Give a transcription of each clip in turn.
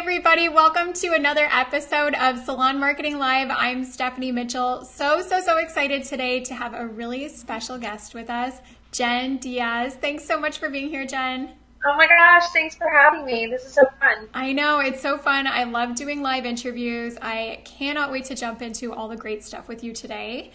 everybody. Welcome to another episode of Salon Marketing Live. I'm Stephanie Mitchell. So excited today to have a really special guest with us, Jenn Dieas. Thanks so much for being here, Jenn. Oh my gosh, thanks for having me. This is so fun. I know, it's so fun. I love doing live interviews. I cannot wait to jump into all the great stuff with you today.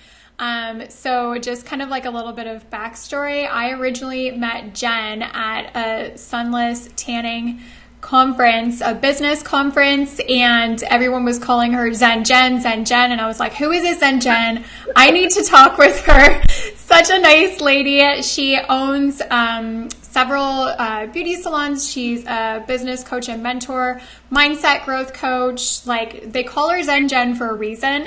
So just kind of like a little bit of backstory. I originally met Jenn at a sunless tanning conference, a business conference, and everyone was calling her Zen Jenn, and I was like, who is this Zen Jenn? I need to talk with her. Such a nice lady. She owns several beauty salons. She's a business coach and mentor, mindset growth coach. Like, they call her Zen Jenn for a reason.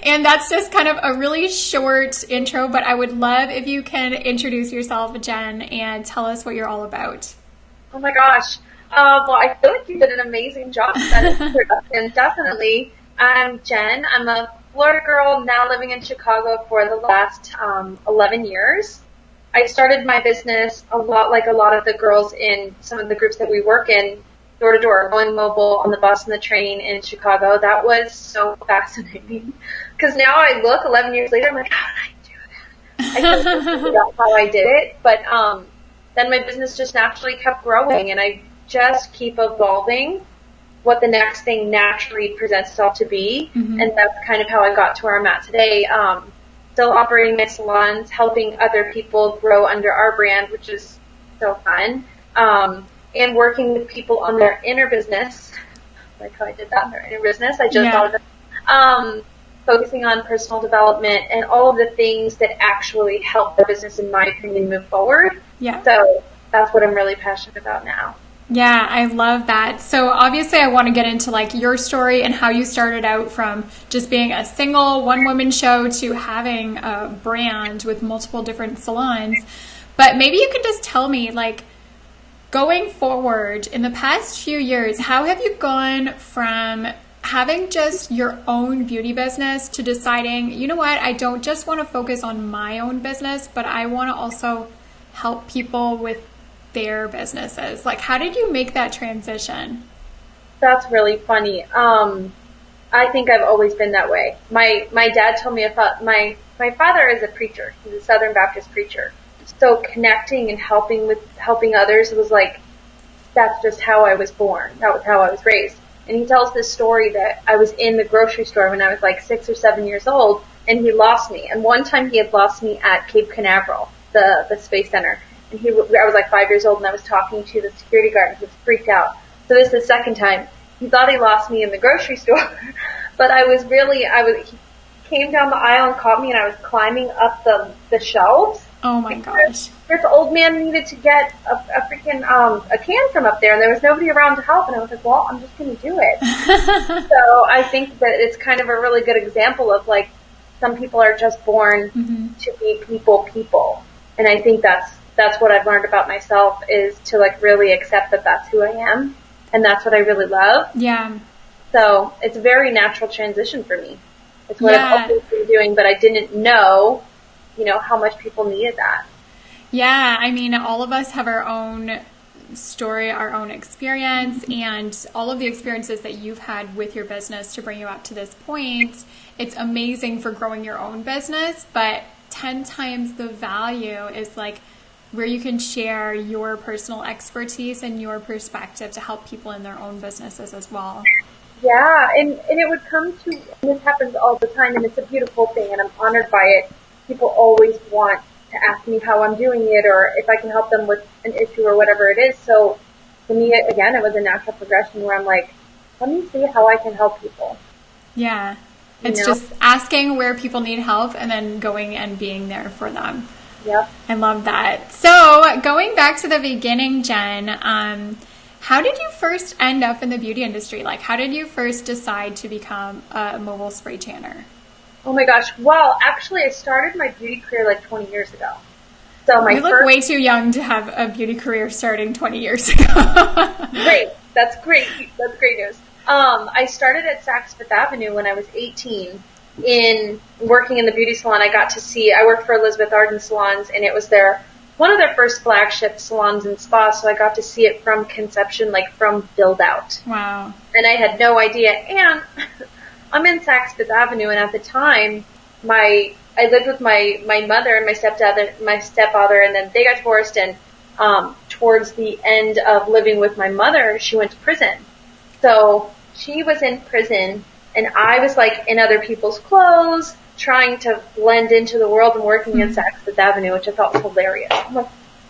And that's just kind of a really short intro, but I would love if you can introduce yourself, Jenn, and tell us what you're all about. Oh my gosh. Well, I feel like you did an amazing job with that introduction. Definitely. I'm Jenn. I'm a Florida girl now living in Chicago for the last 11 years. I started my business a lot like a lot of the girls in some of the groups that we work in, door to door, going mobile on the bus and the train in Chicago. That was so fascinating because now I look 11 years later, I'm like, how did I do that? I couldn't figure out how I did it, but then my business just naturally kept growing, and I just keep evolving what the next thing naturally presents itself to be. Mm-hmm. And that's kind of how I got to where I'm at today. Still operating my salons, helping other people grow under our brand, which is so fun. And working with people on their inner business. Like how I did that, their inner business. I just thought of it. Focusing on personal development and all of the things that actually help the business, in my opinion, move forward. Yeah. So that's what I'm really passionate about now. Yeah, I love that. So obviously I want to get into like your story and how you started out from just being a single one-woman show to having a brand with multiple different salons. But maybe you could just tell me, like, going forward in the past few years, how have you gone from having just your own beauty business to deciding, you know what, I don't just want to focus on my own business, but I want to also help people with their businesses? Like, how did you make that transition? That's really funny. I think I've always been that way. My dad told me about my father is a preacher. He's a Southern Baptist preacher. So connecting and helping others was like, that's just how I was born. That was how I was raised. And he tells this story that I was in the grocery store when I was like 6 or 7 years old, and he lost me. And one time he had lost me at Cape Canaveral, the Space Center. And I was like 5 years old, and I was talking to the security guard, and he was freaked out. So this is the second time. He thought he lost me in the grocery store, but he came down the aisle and caught me, and I was climbing up the shelves. Oh my gosh. This old man needed to get a freaking, a can from up there, and there was nobody around to help, and I was like, well, I'm just going to do it. So I think that it's kind of a really good example of, like, some people are just born to be people. And I think that's what I've learned about myself, is to, like, really accept that that's who I am, and that's what I really love. Yeah. So it's a very natural transition for me. It's what I've always been doing, but I didn't know, how much people needed that. Yeah, I mean, all of us have our own story, our own experience, and all of the experiences that you've had with your business to bring you up to this point. It's amazing for growing your own business, but 10 times the value is like where you can share your personal expertise and your perspective to help people in their own businesses as well. Yeah, and it would come to, and this happens all the time, and it's a beautiful thing, and I'm honored by it. People always want to ask me how I'm doing it, or if I can help them with an issue or whatever it is. So to me, again, it was a natural progression where I'm like, let me see how I can help people. Yeah, it's just asking where people need help and then going and being there for them. Yep. I love that. So going back to the beginning, Jenn, how did you first end up in the beauty industry? Like, how did you first decide to become a mobile spray tanner? Oh my gosh. Well, actually, I started my beauty career like 20 years ago. So you look way too young to have a beauty career starting 20 years ago. Great. That's great. That's great news. I started at Saks Fifth Avenue when I was 18. In working in the beauty salon, I worked for Elizabeth Arden Salons, and it was their one of their first flagship salons and spas, so I got to see it from conception, like from build out. Wow. And I had no idea. And I'm in Saks Fifth Avenue, and at the time, I lived with my mother and my stepfather, and then they got divorced, and towards the end of living with my mother, she went to prison. So she was in prison, and I was like in other people's clothes, trying to blend into the world and working in Saks Fifth Avenue, which I thought was hilarious. I'm like,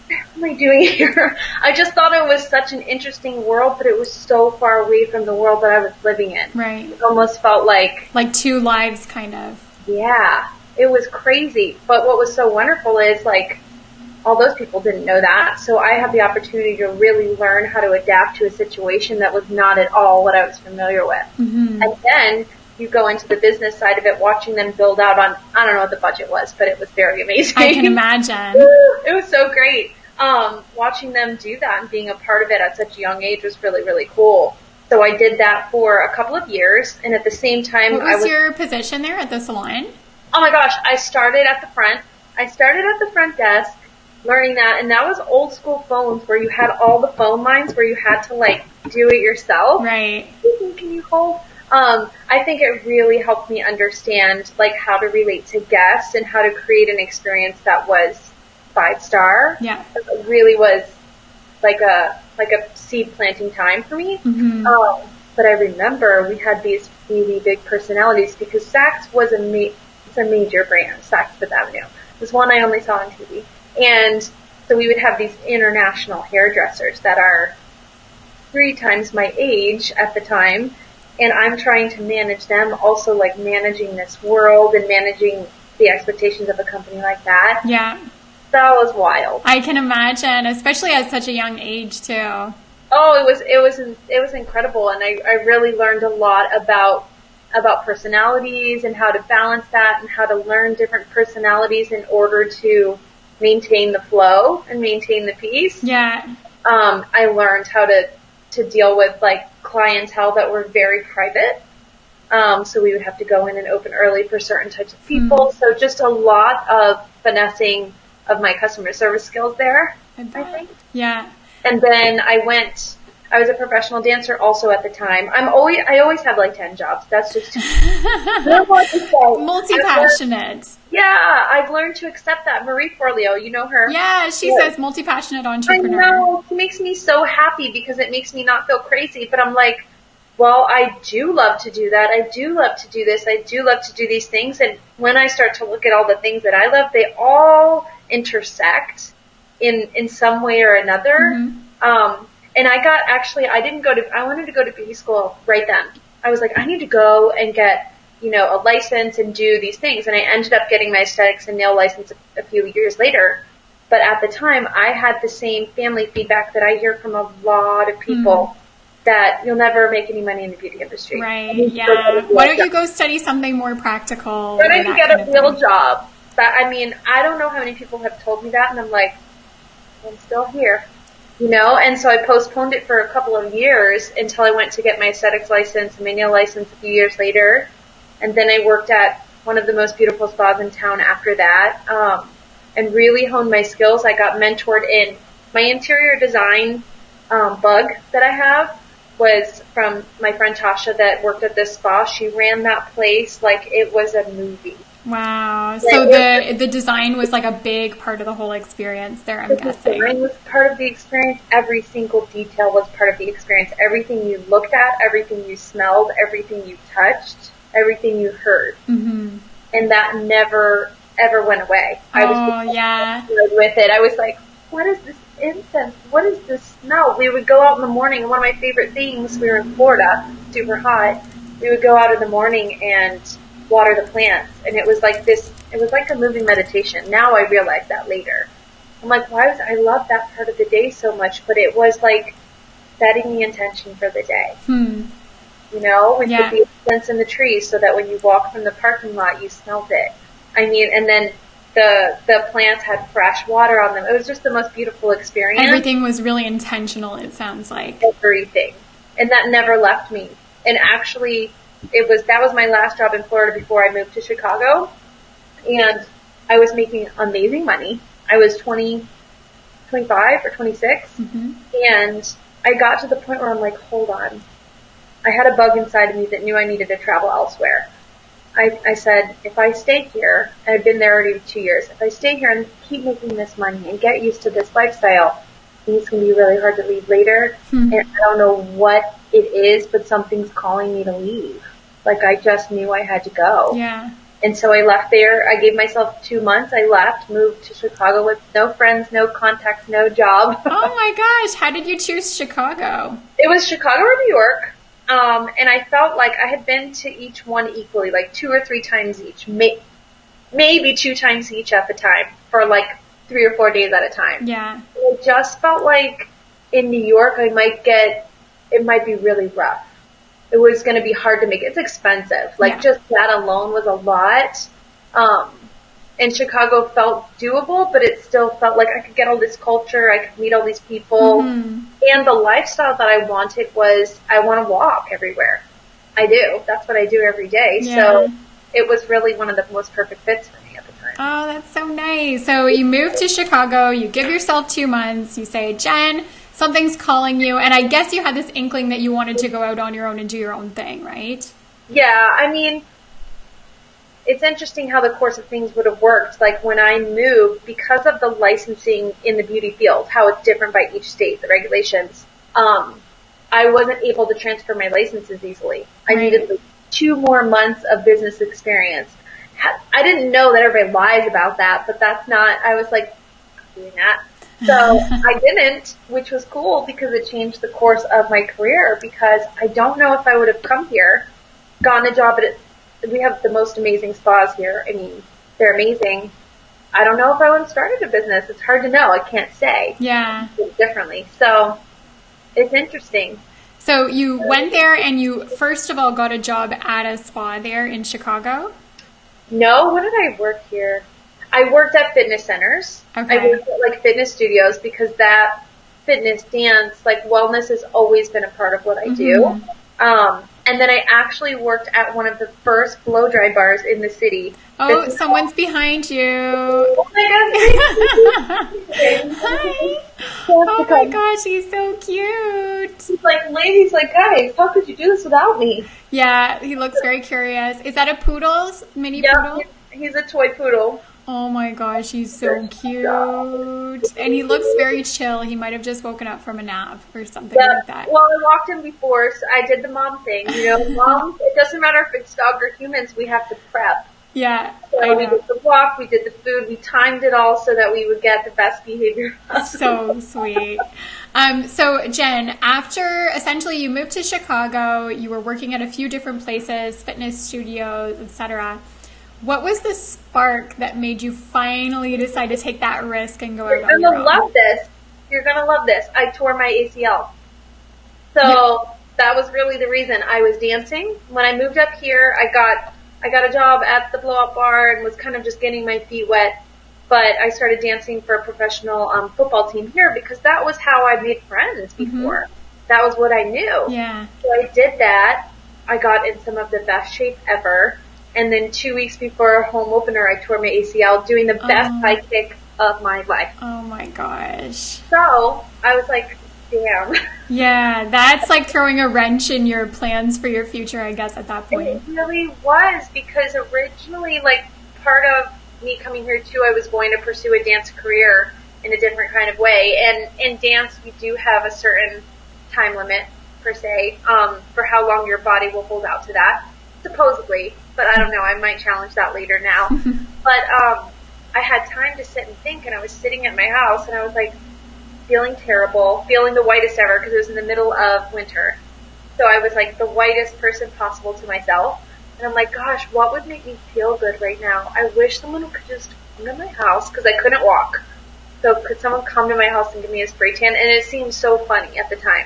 what am I doing here? I just thought it was such an interesting world, but it was so far away from the world that I was living in. Right. It almost felt like two lives, kind of. Yeah, it was crazy. But what was so wonderful is, like, all those people didn't know that. So I had the opportunity to really learn how to adapt to a situation that was not at all what I was familiar with. Mm-hmm. And then you go into the business side of it, watching them build out on, I don't know what the budget was, but it was very amazing. I can imagine. It was so great. Watching them do that and being a part of it at such a young age was really, really cool. So I did that for a couple of years, and at the same time, what was your position there at the salon? Oh my gosh, I started at the front. I started at the front desk, learning that, and that was old school phones where you had all the phone lines where you had to like do it yourself. Right. Can you hold? I think it really helped me understand like how to relate to guests and how to create an experience that was 5-star. Yeah. It really was like a seed planting time for me. Mm-hmm. But I remember we had these really big personalities because Saks was it's a major brand, Saks Fifth Avenue. This one I only saw on TV. And so we would have these international hairdressers that are 3 times my age at the time. And I'm trying to manage them, also like managing this world and managing the expectations of a company like that. Yeah. That was wild. I can imagine, especially at such a young age too. Oh, it was incredible, and I really learned a lot about personalities and how to balance that and how to learn different personalities in order to maintain the flow and maintain the peace. Yeah. I learned how to deal with like clientele that were very private. So we would have to go in and open early for certain types of people. So just a lot of finessing of my customer service skills there, I think. Yeah. And then I was a professional dancer also at the time. I always have like 10 jobs. That's just multi-passionate. Yeah, I've learned to accept that. Marie Forleo, you know her? Yeah, she says multi-passionate entrepreneur. I know. It makes me so happy because it makes me not feel crazy. But I'm like, well, I do love to do that. I do love to do this. I do love to do these things. And when I start to look at all the things that I love, they all intersect in some way or another. Mm-hmm. And I wanted to go to beauty school right then. I was like, I need to go and get, a license and do these things. And I ended up getting my aesthetics and nail license a few years later. But at the time, I had the same family feedback that I hear from a lot of people that you'll never make any money in the beauty industry. Right, yeah. Why don't you go study something more practical? Why don't you get a real job? I don't know how many people have told me that, and I'm like, I'm still here. And so I postponed it for a couple of years until I went to get my aesthetics license and my nail license a few years later. And then I worked at one of the most beautiful spas in town after that, and really honed my skills. I got mentored in my interior design bug that I have was from my friend Tasha that worked at this spa. She ran that place like it was a movie. Wow. So the design was like a big part of the whole experience there, I'm guessing. The design was part of the experience. Every single detail was part of the experience. Everything you looked at, everything you smelled, everything you touched, everything you heard. Mm-hmm. And that never, ever went away. I was with it. I was like, what is this incense? What is this smell? We would go out in the morning, and one of my favorite things, we were in Florida, super hot, we would go out in the morning and water the plants, and it was like a moving meditation. Now I realize that later. I'm like, I love that part of the day so much, but it was like setting the intention for the day. We put the incense in the trees so that when you walk from the parking lot, you smelled it. And then the plants had fresh water on them. It was just the most beautiful experience. Everything was really intentional, it sounds like. Everything. And that never left me. And actually, that was my last job in Florida before I moved to Chicago. And I was making amazing money. I was 20 25 or 26. Mm-hmm. And I got to the point where I'm like, hold on. I had a bug inside of me that knew I needed to travel elsewhere. I said, if I stay here, and I've been there already 2 years, if I stay here and keep making this money and get used to this lifestyle, it's going to be really hard to leave later. Mm-hmm. And I don't know what it is, but something's calling me to leave. Like, I just knew I had to go. Yeah. And so I left there. I gave myself 2 months. I left, moved to Chicago with no friends, no contacts, no job. Oh my gosh. How did you choose Chicago? It was Chicago or New York. And I felt like I had been to each one equally, like 2 or 3 times each, maybe 2 times each at the time for like 3 or 4 days at a time. Yeah. It just felt like in New York it might be really rough. It was going to be hard to make. It's expensive. Like just that alone was a lot. And Chicago felt doable, but it still felt like I could get all this culture. I could meet all these people. Mm-hmm. And the lifestyle that I wanted was I want to walk everywhere. I do. That's what I do every day. Yeah. So it was really one of the most perfect fits for me at the time. Oh, that's so nice. So you move to Chicago, you give yourself 2 months, you say, Jen, something's calling you. And I guess you had this inkling that you wanted to go out on your own and do your own thing, right? Yeah. I mean, it's interesting how the course of things would have worked. Like when I moved, because of the licensing in the beauty field, how it's different by each state, the regulations, I wasn't able to transfer my licenses easily. I needed like 2 more months of business experience. I didn't know that everybody lies about that, but that's not, I was like, I'm doing that. So I didn't, which was cool because it changed the course of my career, because I don't know if I would have come here, gotten a job at we have the most amazing spas here. I mean, they're amazing. I don't know if I would have started a business. It's hard to know. I can't say. Yeah. Differently. So it's interesting. So you went there and you first of all got a job at a spa there in Chicago? No. When did I work here? I worked at fitness centers. Okay. I worked at like fitness studios, because that fitness, dance, like wellness has always been a part of what I do. And then I actually worked at one of the first blow dry bars in the city. Oh, someone's behind you. Oh my God. Hi. Oh my gosh, he's so cute. He's like, ladies, like, guys, how could you do this without me? Yeah, he looks very curious. Is that a poodle? Mini poodle? He's a toy poodle. Oh my gosh, he's so cute. And he looks very chill. He might have just woken up from a nap or something like that. Well, I walked in before, so I did the mom thing. You know, moms, it doesn't matter if it's dog or humans, we have to prep. Yeah, so we did the walk, we did the food, we timed it all so that we would get the best behavior possible. So sweet. So Jen, after essentially you moved to Chicago, you were working at a few different places, fitness studios, etc. What was the spark that made you finally decide to take that risk and go out on your own? You're going to love this. You're going to love this. I tore my ACL. So that was really the reason. I was dancing. When I moved up here, I got a job at the Glowout bar and was kind of just getting my feet wet. But I started dancing for a professional football team here, because that was how I made friends before. Mm-hmm. That was what I knew. Yeah. So I did that. I got in some of the best shape ever. And then 2 weeks before home opener, I tore my ACL doing the best high kick of my life. Oh my gosh. So I was like, damn. Yeah, that's like throwing a wrench in your plans for your future, I guess, at that point. It really was, because originally, like, part of me coming here too, I was going to pursue a dance career in a different kind of way. And in dance, you do have a certain time limit, per se, for how long your body will hold out to that, supposedly. But I don't know, I might challenge that later now. But I had time to sit and think, and I was sitting at my house, and I was like feeling terrible, feeling the whitest ever, because it was in the middle of winter. So I was like the whitest person possible to myself. And I'm like, gosh, what would make me feel good right now? I wish someone could just come to my house, because I couldn't walk. So could someone come to my house and give me a spray tan? And it seemed so funny at the time.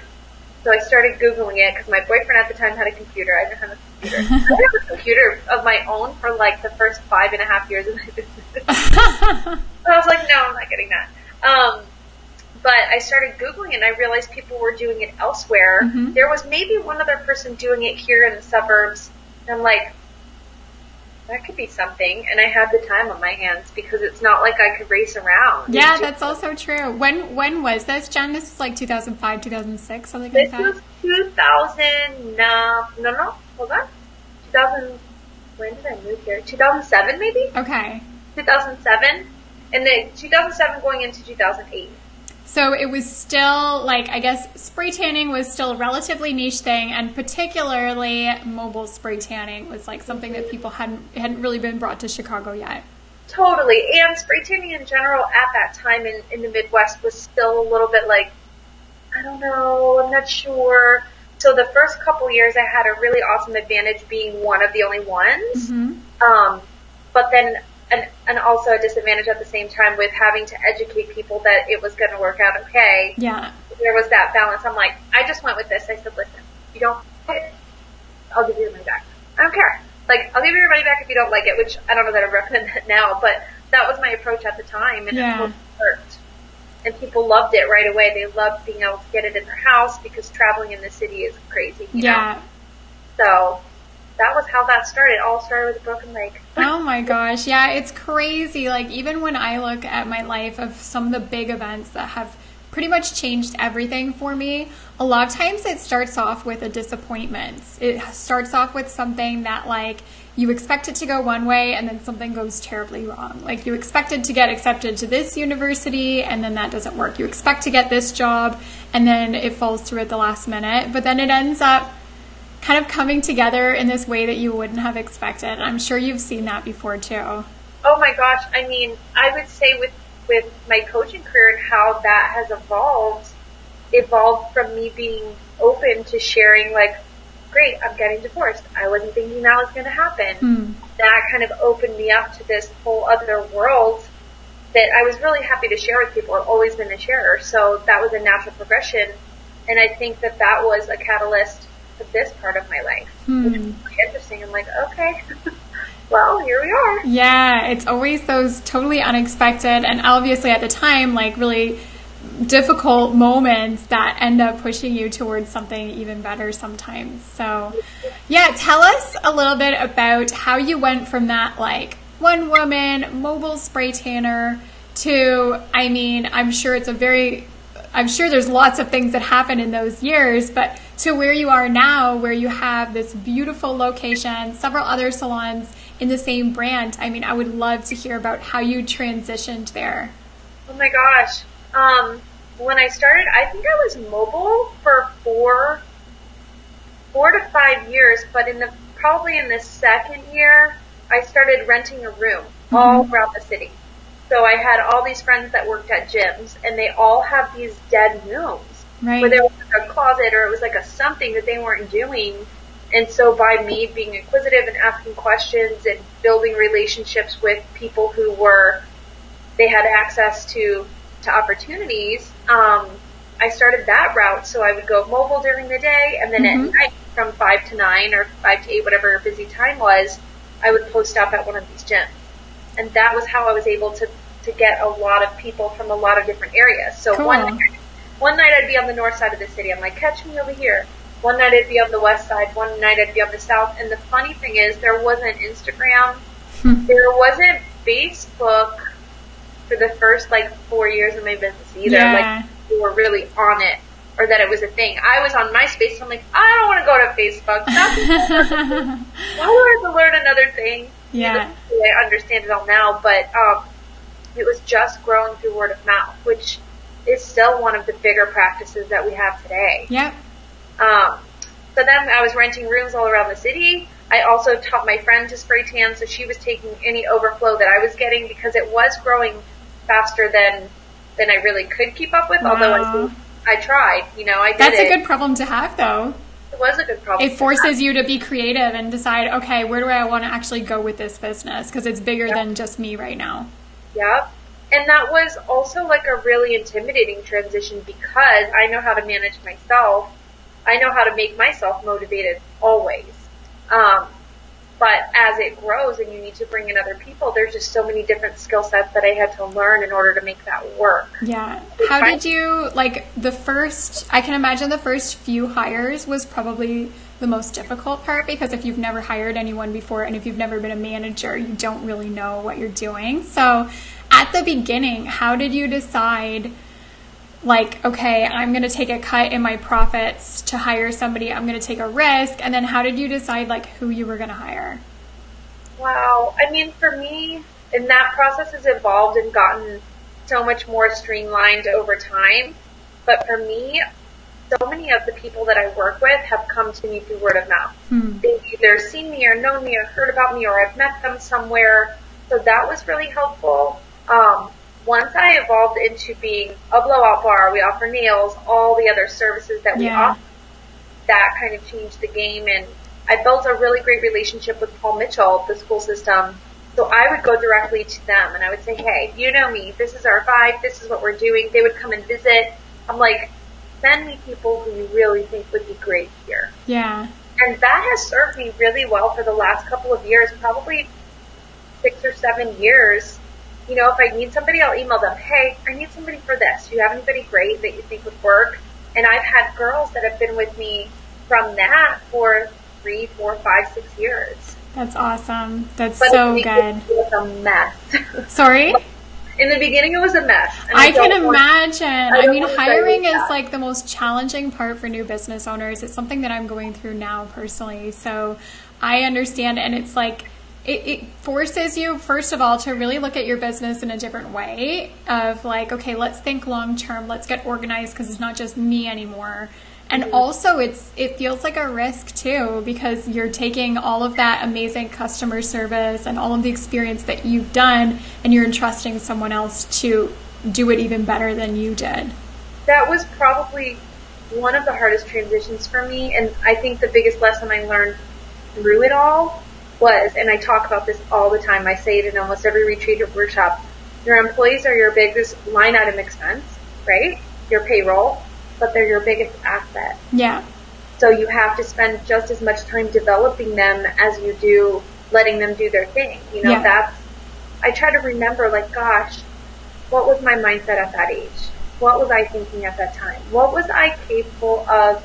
So I started Googling it, because my boyfriend at the time had a computer. I didn't have a computer. I had a computer of my own for like the first 5.5 years of my business. So I was like, no, I'm not getting that. But I started Googling it, and I realized people were doing it elsewhere. Mm-hmm. There was maybe one other person doing it here in the suburbs. And I'm like, that could be something. And I had the time on my hands because it's not like I could race around. Yeah, that's also true. When was this, Jen? This is like 2005, 2006, something like that? This was 2000, no, hold on. 2000, when did I move here? 2007 maybe? Okay. 2007. And then 2007 going into 2008. So it was still, like, I guess spray tanning was still a relatively niche thing, and particularly mobile spray tanning was like something that people hadn't really been brought to Chicago yet. Totally. And spray tanning in general at that time in the Midwest was still a little bit like, I don't know, I'm not sure. So the first couple years I had a really awesome advantage being one of the only ones. Mm-hmm. But then and also a disadvantage at the same time with having to educate people that it was going to work out okay. Yeah. There was that balance. I'm like, I just went with this. I said, listen, if you don't like it, I'll give you your money back. I don't care. Like, I'll give you your money back if you don't like it, which I don't know that I recommend that now, but that was my approach at the time, and it worked. And people loved it right away. They loved being able to get it in their house because traveling in the city is crazy. You know? So that was how that started. It all started with a broken leg. Oh my gosh. Yeah, it's crazy. Like, even when I look at my life of some of the big events that have pretty much changed everything for me, a lot of times it starts off with a disappointment. It starts off with something that, like, you expect it to go one way and then something goes terribly wrong. Like, you expected to get accepted to this university and then that doesn't work. You expect to get this job and then it falls through at the last minute, but then it ends up kind of coming together in this way that you wouldn't have expected. I'm sure you've seen that before too. Oh my gosh. I mean, I would say with my coaching career and how that has evolved from me being open to sharing, like, great, I'm getting divorced. I wasn't thinking that was going to happen. That kind of opened me up to this whole other world that I was really happy to share with people. I've always been a sharer. So that was a natural progression. And I think that was a catalyst to this part of my life, which was really interesting. I'm like, okay, well, here we are. Yeah, it's always those totally unexpected and obviously at the time, like, really difficult moments that end up pushing you towards something even better sometimes. So, yeah, tell us a little bit about how you went from that, like, one woman mobile spray tanner to, I mean, I'm sure there's lots of things that happen in those years, but to where you are now, where you have this beautiful location, several other salons in the same brand. I mean, I would love to hear about how you transitioned there. Oh my gosh. When I started, I think I was mobile for 4 to 5 years, but probably in the second year, I started renting a room all around the city. So I had all these friends that worked at gyms, and they all have these dead rooms where there was like a closet or it was like a something that they weren't doing. And so by me being inquisitive and asking questions and building relationships with people who they had access to opportunities, I started that route. So I would go mobile during the day, and then at night from 5 to 9 or 5 to 8, whatever busy time was, I would post up at one of these gyms. And that was how I was able to get a lot of people from a lot of different areas. So one night I'd be on the north side of the city. I'm like, catch me over here. One night I'd be on the west side. One night I'd be on the south. And the funny thing is, there wasn't Instagram. There wasn't Facebook for the first, 4 years of my business either. Yeah. Like, we were really on it, or that it was a thing. I was on MySpace, so I'm like, I don't want to go to Facebook. Why do I have to learn another thing? Yeah. I understand it all now, but it was just growing through word of mouth, which is still one of the bigger practices that we have today. Yep. So then I was renting rooms all around the city. I also taught my friend to spray tan, so she was taking any overflow that I was getting because it was growing faster than I really could keep up with, although I tried, I did it. That's a good problem to have, though. It was a good problem. It forces you to be creative and decide, okay, where do I want to actually go with this business? Because it's bigger than just me right now. Yep. And that was also like a really intimidating transition because I know how to manage myself. I know how to make myself motivated always. But as it grows and you need to bring in other people, there's just so many different skill sets that I had to learn in order to make that work. Yeah. How did you, like, I can imagine the first few hires was probably the most difficult part, because if you've never hired anyone before and if you've never been a manager, you don't really know what you're doing. So at the beginning, how did you decide, like, okay, I'm going to take a cut in my profits to hire somebody, I'm going to take a risk, and then how did you decide, like, who you were going to hire? Wow. I mean, for me, and that process has evolved and gotten so much more streamlined over time. But for me, so many of the people that I work with have come to me through word of mouth. They've either seen me or known me or heard about me, or I've met them somewhere. So that was really helpful. Once I evolved into being a blowout bar, we offer nails, all the other services that we offer, that kind of changed the game. And I built a really great relationship with Paul Mitchell, the school system. So I would go directly to them and I would say, hey, you know me, this is our vibe, this is what we're doing. They would come and visit. I'm like, send me people who you really think would be great here. Yeah. And that has served me really well for the last couple of years, probably 6 or 7 years. You know, if I need somebody, I'll email them, hey, I need somebody for this. Do you have anybody great that you think would work? And I've had girls that have been with me from that for 3, 4, 5, 6 years. That's awesome. That's but so good. It was a mess. Sorry? In the beginning, it was a mess. I can imagine. I mean, hiring is like the most challenging part for new business owners. It's something that I'm going through now personally. So I understand. And it's like, it forces you, first of all, to really look at your business in a different way of like, okay, let's think long term. Let's get organized because it's not just me anymore. And also it feels like a risk too, because you're taking all of that amazing customer service and all of the experience that you've done and you're entrusting someone else to do it even better than you did. That was probably one of the hardest transitions for me. And I think the biggest lesson I learned through it all was, and I talk about this all the time, I say it in almost every retreat or workshop, your employees are your biggest line item expense, right? Your payroll. But they're your biggest asset. Yeah. So you have to spend just as much time developing them as you do letting them do their thing. You know, I try to remember, like, gosh, what was my mindset at that age? What was I thinking at that time? What was I capable of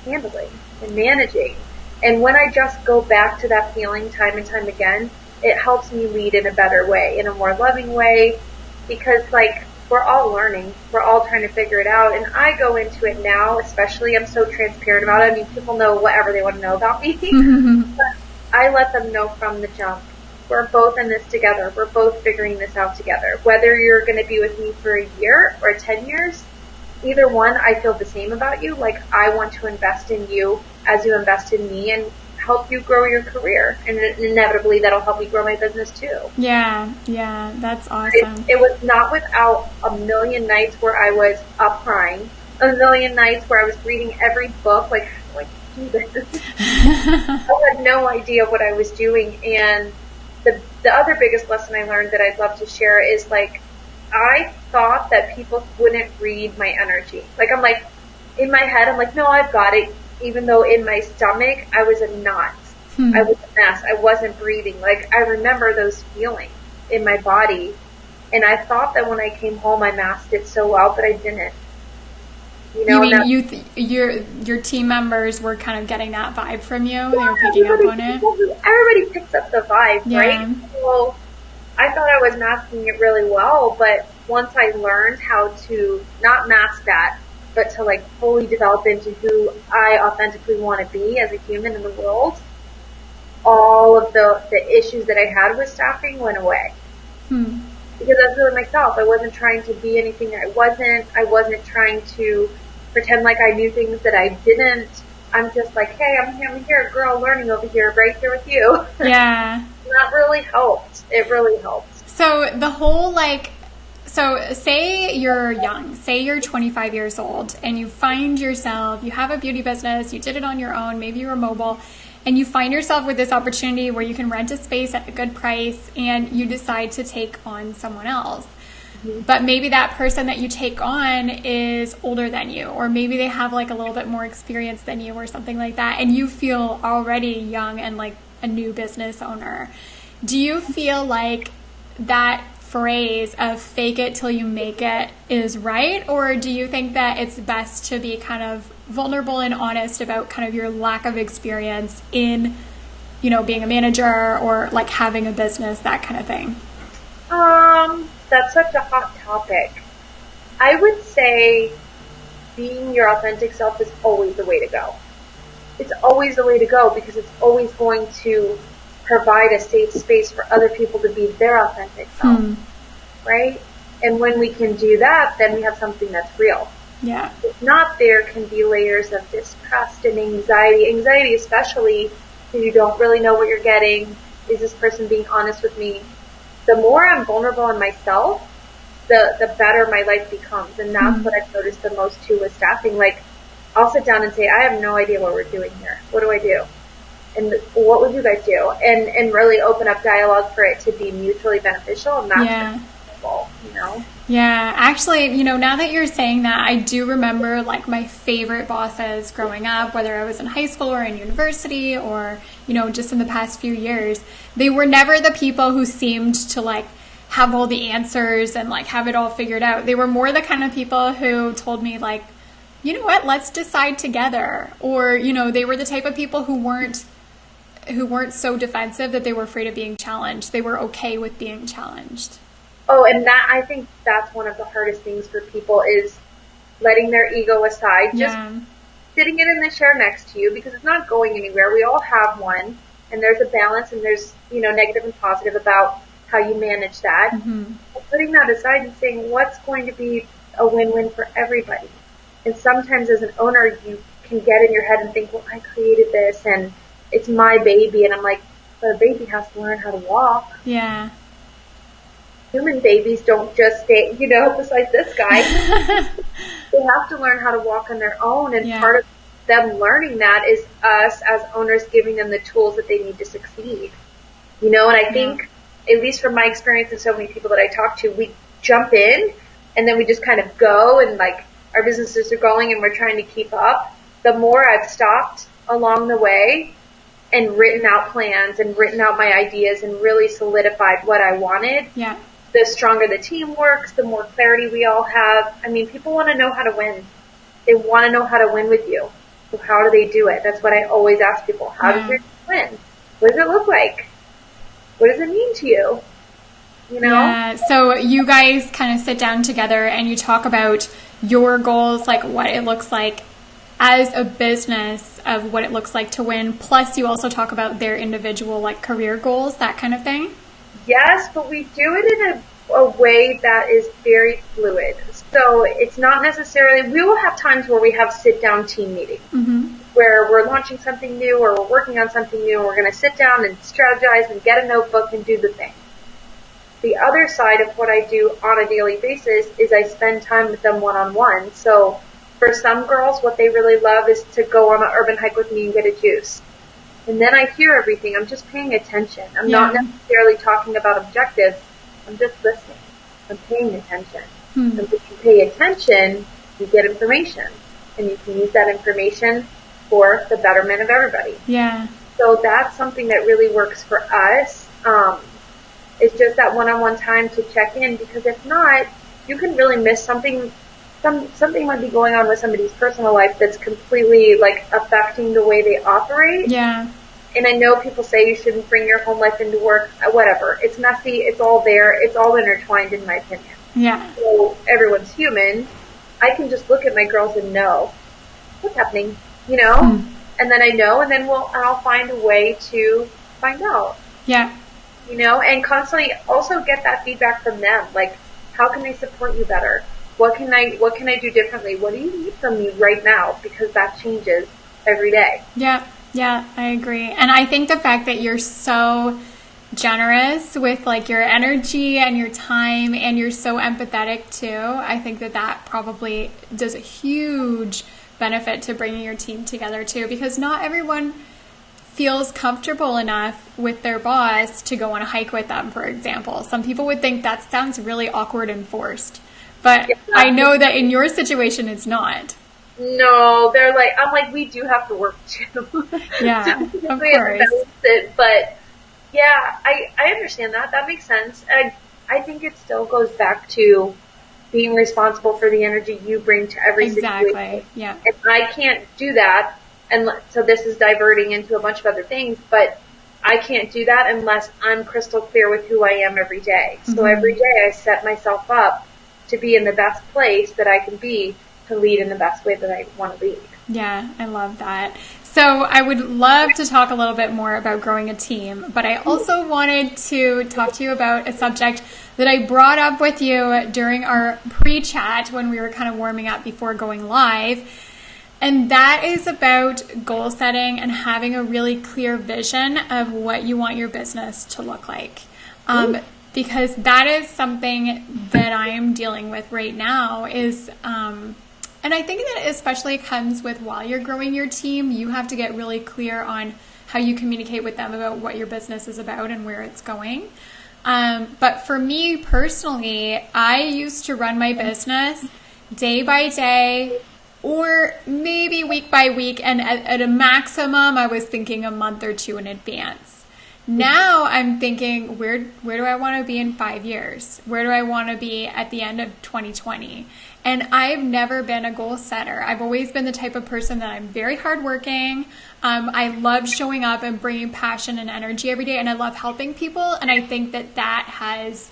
handling and managing? And when I just go back to that feeling time and time again, it helps me lead in a better way, in a more loving way, because, like, we're all learning. We're all trying to figure it out. And I go into it now, especially, I'm so transparent about it. I mean, people know whatever they want to know about me. But I let them know from the jump. We're both in this together. We're both figuring this out together. Whether you're going to be with me for a year or 10 years, either one, I feel the same about you. Like, I want to invest in you as you invest in me and help you grow your career, and inevitably that'll help me grow my business too. Yeah, that's awesome. It was not without a million nights where I was up crying, a million nights where I was reading every book, like, how do I do this? I had no idea what I was doing. And the other biggest lesson I learned that I'd love to share is, like, I thought that people wouldn't read my energy. Like, I'm like, in my head, I'm like, no, I've got it. Even though in my stomach, I was a knot. I was a mess. I wasn't breathing. Like, I remember those feelings in my body. And I thought that when I came home, I masked it so well, but I didn't. You know, you mean your team members were kind of getting that vibe from you? Yeah, they were picking up on it? Everybody picks up the vibe, right? So I thought I was masking it really well, but once I learned how to not mask that, but to, like, fully develop into who I authentically want to be as a human in the world, all of the issues that I had with staffing went away. Because I was really myself. I wasn't trying to be anything I wasn't. I wasn't trying to pretend like I knew things that I didn't. I'm just like, hey, I'm here, girl, learning over here, right here with you. Yeah. That really helped. It really helped. So the whole, like, so say you're young, say you're 25 years old and you find yourself, you have a beauty business, you did it on your own, maybe you were mobile, and you find yourself with this opportunity where you can rent a space at a good price and you decide to take on someone else. But maybe that person that you take on is older than you, or maybe they have, like, a little bit more experience than you or something like that, and you feel already young and, like, a new business owner. Do you feel like that phrase of fake it till you make it is right? Or do you think that it's best to be kind of vulnerable and honest about kind of your lack of experience in, being a manager or like having a business, that kind of thing? That's such a hot topic. I would say being your authentic self is always the way to go. It's always the way to go because it's always going to provide a safe space for other people to be their authentic self, right? And when we can do that, then we have something that's real. Yeah. If not, there can be layers of distrust and anxiety. Anxiety especially because you don't really know what you're getting. Is this person being honest with me? The more I'm vulnerable in myself, the better my life becomes. And that's what I've noticed the most too with staffing. Like, I'll sit down and say, I have no idea what we're doing here. What do I do? And what would you guys do? And really open up dialogue for it to be mutually beneficial. And that's wonderful, Yeah, actually, now that you're saying that, I do remember like my favorite bosses growing up, whether I was in high school or in university or, just in the past few years. They were never the people who seemed to like have all the answers and like have it all figured out. They were more the kind of people who told me like, you know what, let's decide together. Or, they were the type of people who weren't so defensive that they were afraid of being challenged. They were okay with being challenged. Oh, and I think that's one of the hardest things for people is letting their ego aside, just sitting it in the chair next to you because it's not going anywhere. We all have one, and there's a balance, and there's, negative and positive about how you manage that. But putting that aside and saying what's going to be a win-win for everybody. And sometimes as an owner, you can get in your head and think, well, I created this, and it's my baby. And I'm like, but a baby has to learn how to walk. Yeah. Human babies don't just stay, besides this guy. They have to learn how to walk on their own. And part of them learning that is us as owners giving them the tools that they need to succeed. And I think, at least from my experience and so many people that I talk to, we jump in and then we just kind of go and like our businesses are going and we're trying to keep up. The more I've stopped along the way and written out plans and written out my ideas and really solidified what I wanted, the stronger the team works, the more clarity we all have. I mean, people want to know how to win. They want to know how to win with you. So how do they do it? That's what I always ask people. How does your team win? What does it look like? What does it mean to you? Yeah, so you guys kind of sit down together and you talk about your goals, like what it looks like as a business, of what it looks like to win. Plus you also talk about their individual like career goals, that kind of thing. Yes, but we do it in a way that is very fluid. So it's not necessarily, we will have times where we have sit-down team meetings where we're launching something new or we're working on something new and we're going to sit down and strategize and get a notebook and do the thing. The other side of what I do on a daily basis is I spend time with them one-on-one. So for some girls, what they really love is to go on an urban hike with me and get a juice. And then I hear everything. I'm just paying attention. I'm not necessarily talking about objectives. I'm just listening. I'm paying attention. And if you pay attention, you get information. And you can use that information for the betterment of everybody. Yeah. So that's something that really works for us. It's just that one-on-one time to check in, because if not, you can really miss something. Something might be going on with somebody's personal life that's completely like affecting the way they operate. Yeah. And I know people say you shouldn't bring your home life into work. Whatever. It's messy. It's all there. It's all intertwined, in my opinion. Yeah. So everyone's human. I can just look at my girls and know what's happening, and then I know, and then I'll find a way to find out. Yeah. And constantly also get that feedback from them. Like, how can I support you better? What can I do differently? What do you need from me right now? Because that changes every day. Yeah, I agree. And I think the fact that you're so generous with like your energy and your time, and you're so empathetic too, I think that probably does a huge benefit to bringing your team together too, because not everyone feels comfortable enough with their boss to go on a hike with them, for example. Some people would think that sounds really awkward and forced. But I know that in your situation, it's not. No, they're like, I'm like, we do have to work too. Yeah, So of we have to course. balance it. But yeah, I understand that. That makes sense. I think it still goes back to being responsible for the energy you bring to every situation. Exactly. Yeah. And I can't do that. And so this is diverting into a bunch of other things, but I can't do that unless I'm crystal clear with who I am every day. So every day I set myself up to be in the best place that I can be to lead in the best way that I want to lead. Yeah, I love that. So I would love to talk a little bit more about growing a team, but I also wanted to talk to you about a subject that I brought up with you during our pre-chat when we were kind of warming up before going live. And that is about goal setting and having a really clear vision of what you want your business to look like. Because that is something that I am dealing with right now and I think that especially comes with while you're growing your team, you have to get really clear on how you communicate with them about what your business is about and where it's going. But for me personally, I used to run my business day by day or maybe week by week. And at a maximum, I was thinking a month or two in advance. Now I'm thinking, where do I want to be in 5 years? Where do I want to be at the end of 2020? And I've never been a goal setter. I've always been the type of person that I'm very hardworking. I love showing up and bringing passion and energy every day, and I love helping people. And I think that has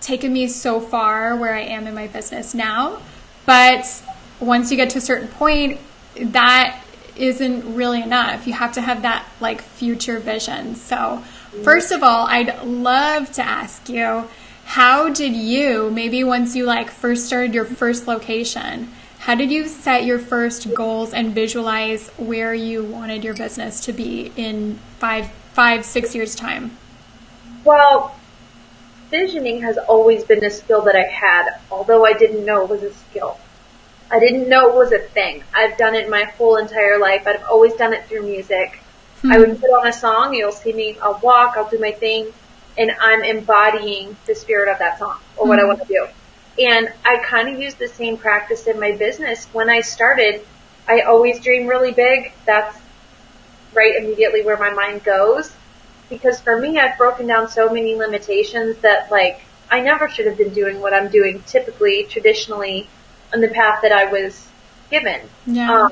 taken me so far where I am in my business now. But once you get to a certain point, that isn't really enough. You have to have that like future vision. So first of all, I'd love to ask you, how did you, maybe once you like first started your first location, how did you set your first goals and visualize where you wanted your business to be in 6 years time? Well, visioning has always been a skill that I had, although I didn't know it was a skill. I didn't know it was a thing. I've done it my whole entire life. I've always done it through music. I would put on a song, you'll see me, I'll walk, I'll do my thing, and I'm embodying the spirit of that song or what I want to do. And I kind of use the same practice in my business. When I started, I always dream really big. That's right immediately where my mind goes. Because for me, I've broken down so many limitations that like I never should have been doing what I'm doing typically, traditionally, on the path that I was given. Yeah.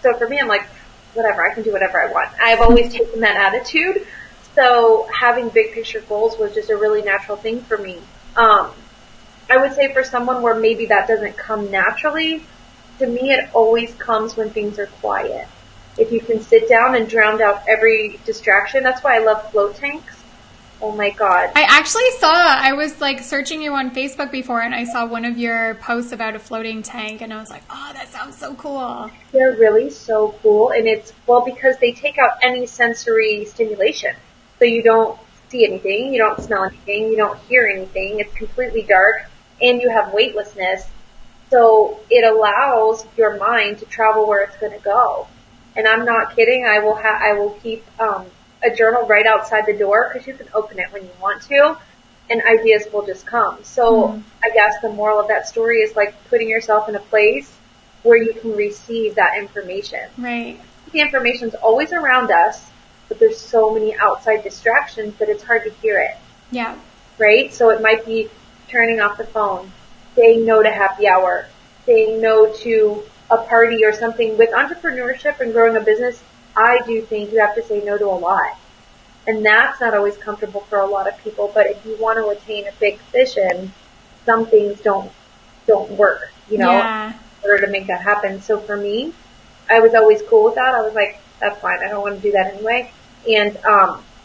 So for me, I'm like, whatever, I can do whatever I want. I've always taken that attitude. So having big picture goals was just a really natural thing for me. I would say for someone where maybe that doesn't come naturally, to me it always comes when things are quiet. If you can sit down and drown out every distraction, that's why I love float tanks. Oh my God. I was like searching you on Facebook before and I saw one of your posts about a floating tank and I was like, oh, that sounds so cool. They're really so cool. And it's, well, because they take out any sensory stimulation. So you don't see anything, you don't smell anything, you don't hear anything. It's completely dark and you have weightlessness. So it allows your mind to travel where it's going to go. And I'm not kidding. I will keep, a journal right outside the door because you can open it when you want to and ideas will just come. So I guess the moral of that story is like putting yourself in a place where you can receive that information. Right. The information's always around us, but there's so many outside distractions that it's hard to hear it. Yeah. Right? So it might be turning off the phone, saying no to happy hour, saying no to a party or something. With entrepreneurship and growing a business, I do think you have to say no to a lot. And that's not always comfortable for a lot of people, but if you want to attain a big vision, some things don't work, in order to make that happen. So for me, I was always cool with that. I was like, that's fine. I don't want to do that anyway. And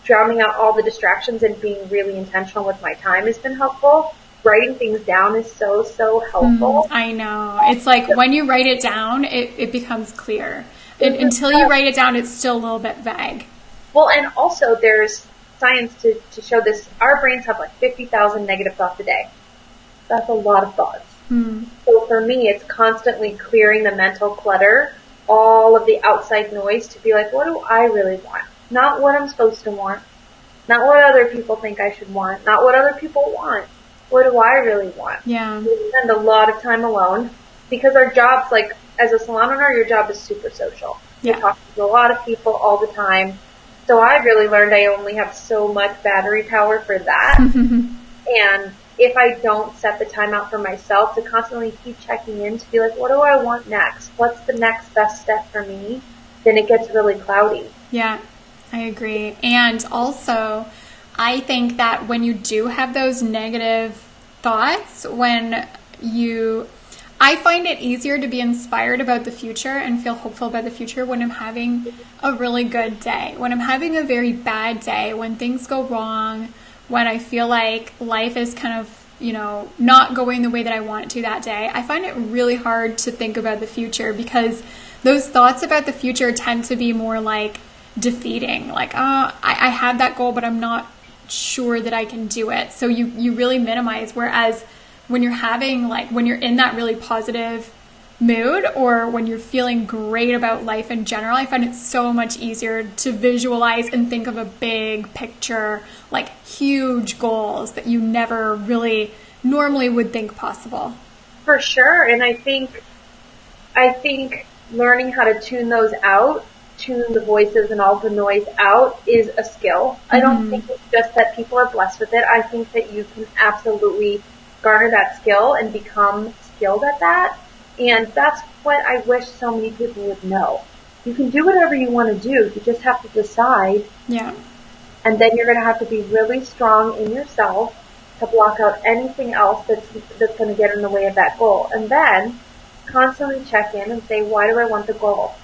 drowning out all the distractions and being really intentional with my time has been helpful. Writing things down is so helpful. I know. It's like when you write it down, it becomes clear. Until you write it down, it's still a little bit vague. Well, and also there's science to show this. Our brains have like 50,000 negative thoughts a day. That's a lot of thoughts. So for me, it's constantly clearing the mental clutter, all of the outside noise to be like, what do I really want? Not what I'm supposed to want. Not what other people think I should want. Not what other people want. What do I really want? Yeah. We spend a lot of time alone because our jobs, like, as a salon owner, your job is super social. Yeah. You're talking to a lot of people all the time. So I really learned I only have so much battery power for that. And if I don't set the time out for myself to constantly keep checking in to be like, what do I want next? What's the next best step for me? Then it gets really cloudy. Yeah, I agree. And also, I think that when you do have those negative thoughts, I find it easier to be inspired about the future and feel hopeful about the future when I'm having a really good day. When I'm having a very bad day, when things go wrong, when I feel like life is kind of, not going the way that I want it to that day, I find it really hard to think about the future because those thoughts about the future tend to be more like defeating. Like, I have that goal, but I'm not sure that I can do it. So you really minimize. Whereas when you're when you're in that really positive mood or when you're feeling great about life in general, I find it so much easier to visualize and think of a big picture, like huge goals that you never really normally would think possible. For sure. And I think learning how to tune those out, tune the voices and all the noise out is a skill. I don't think it's just that people are blessed with it. I think that you can absolutely garner that skill and become skilled at that. And that's what I wish so many people would know. You can do whatever you want to do. You just have to decide. Yeah. And then you're going to have to be really strong in yourself to block out anything else that's going to get in the way of that goal. And then constantly check in and say, why do I want the goal?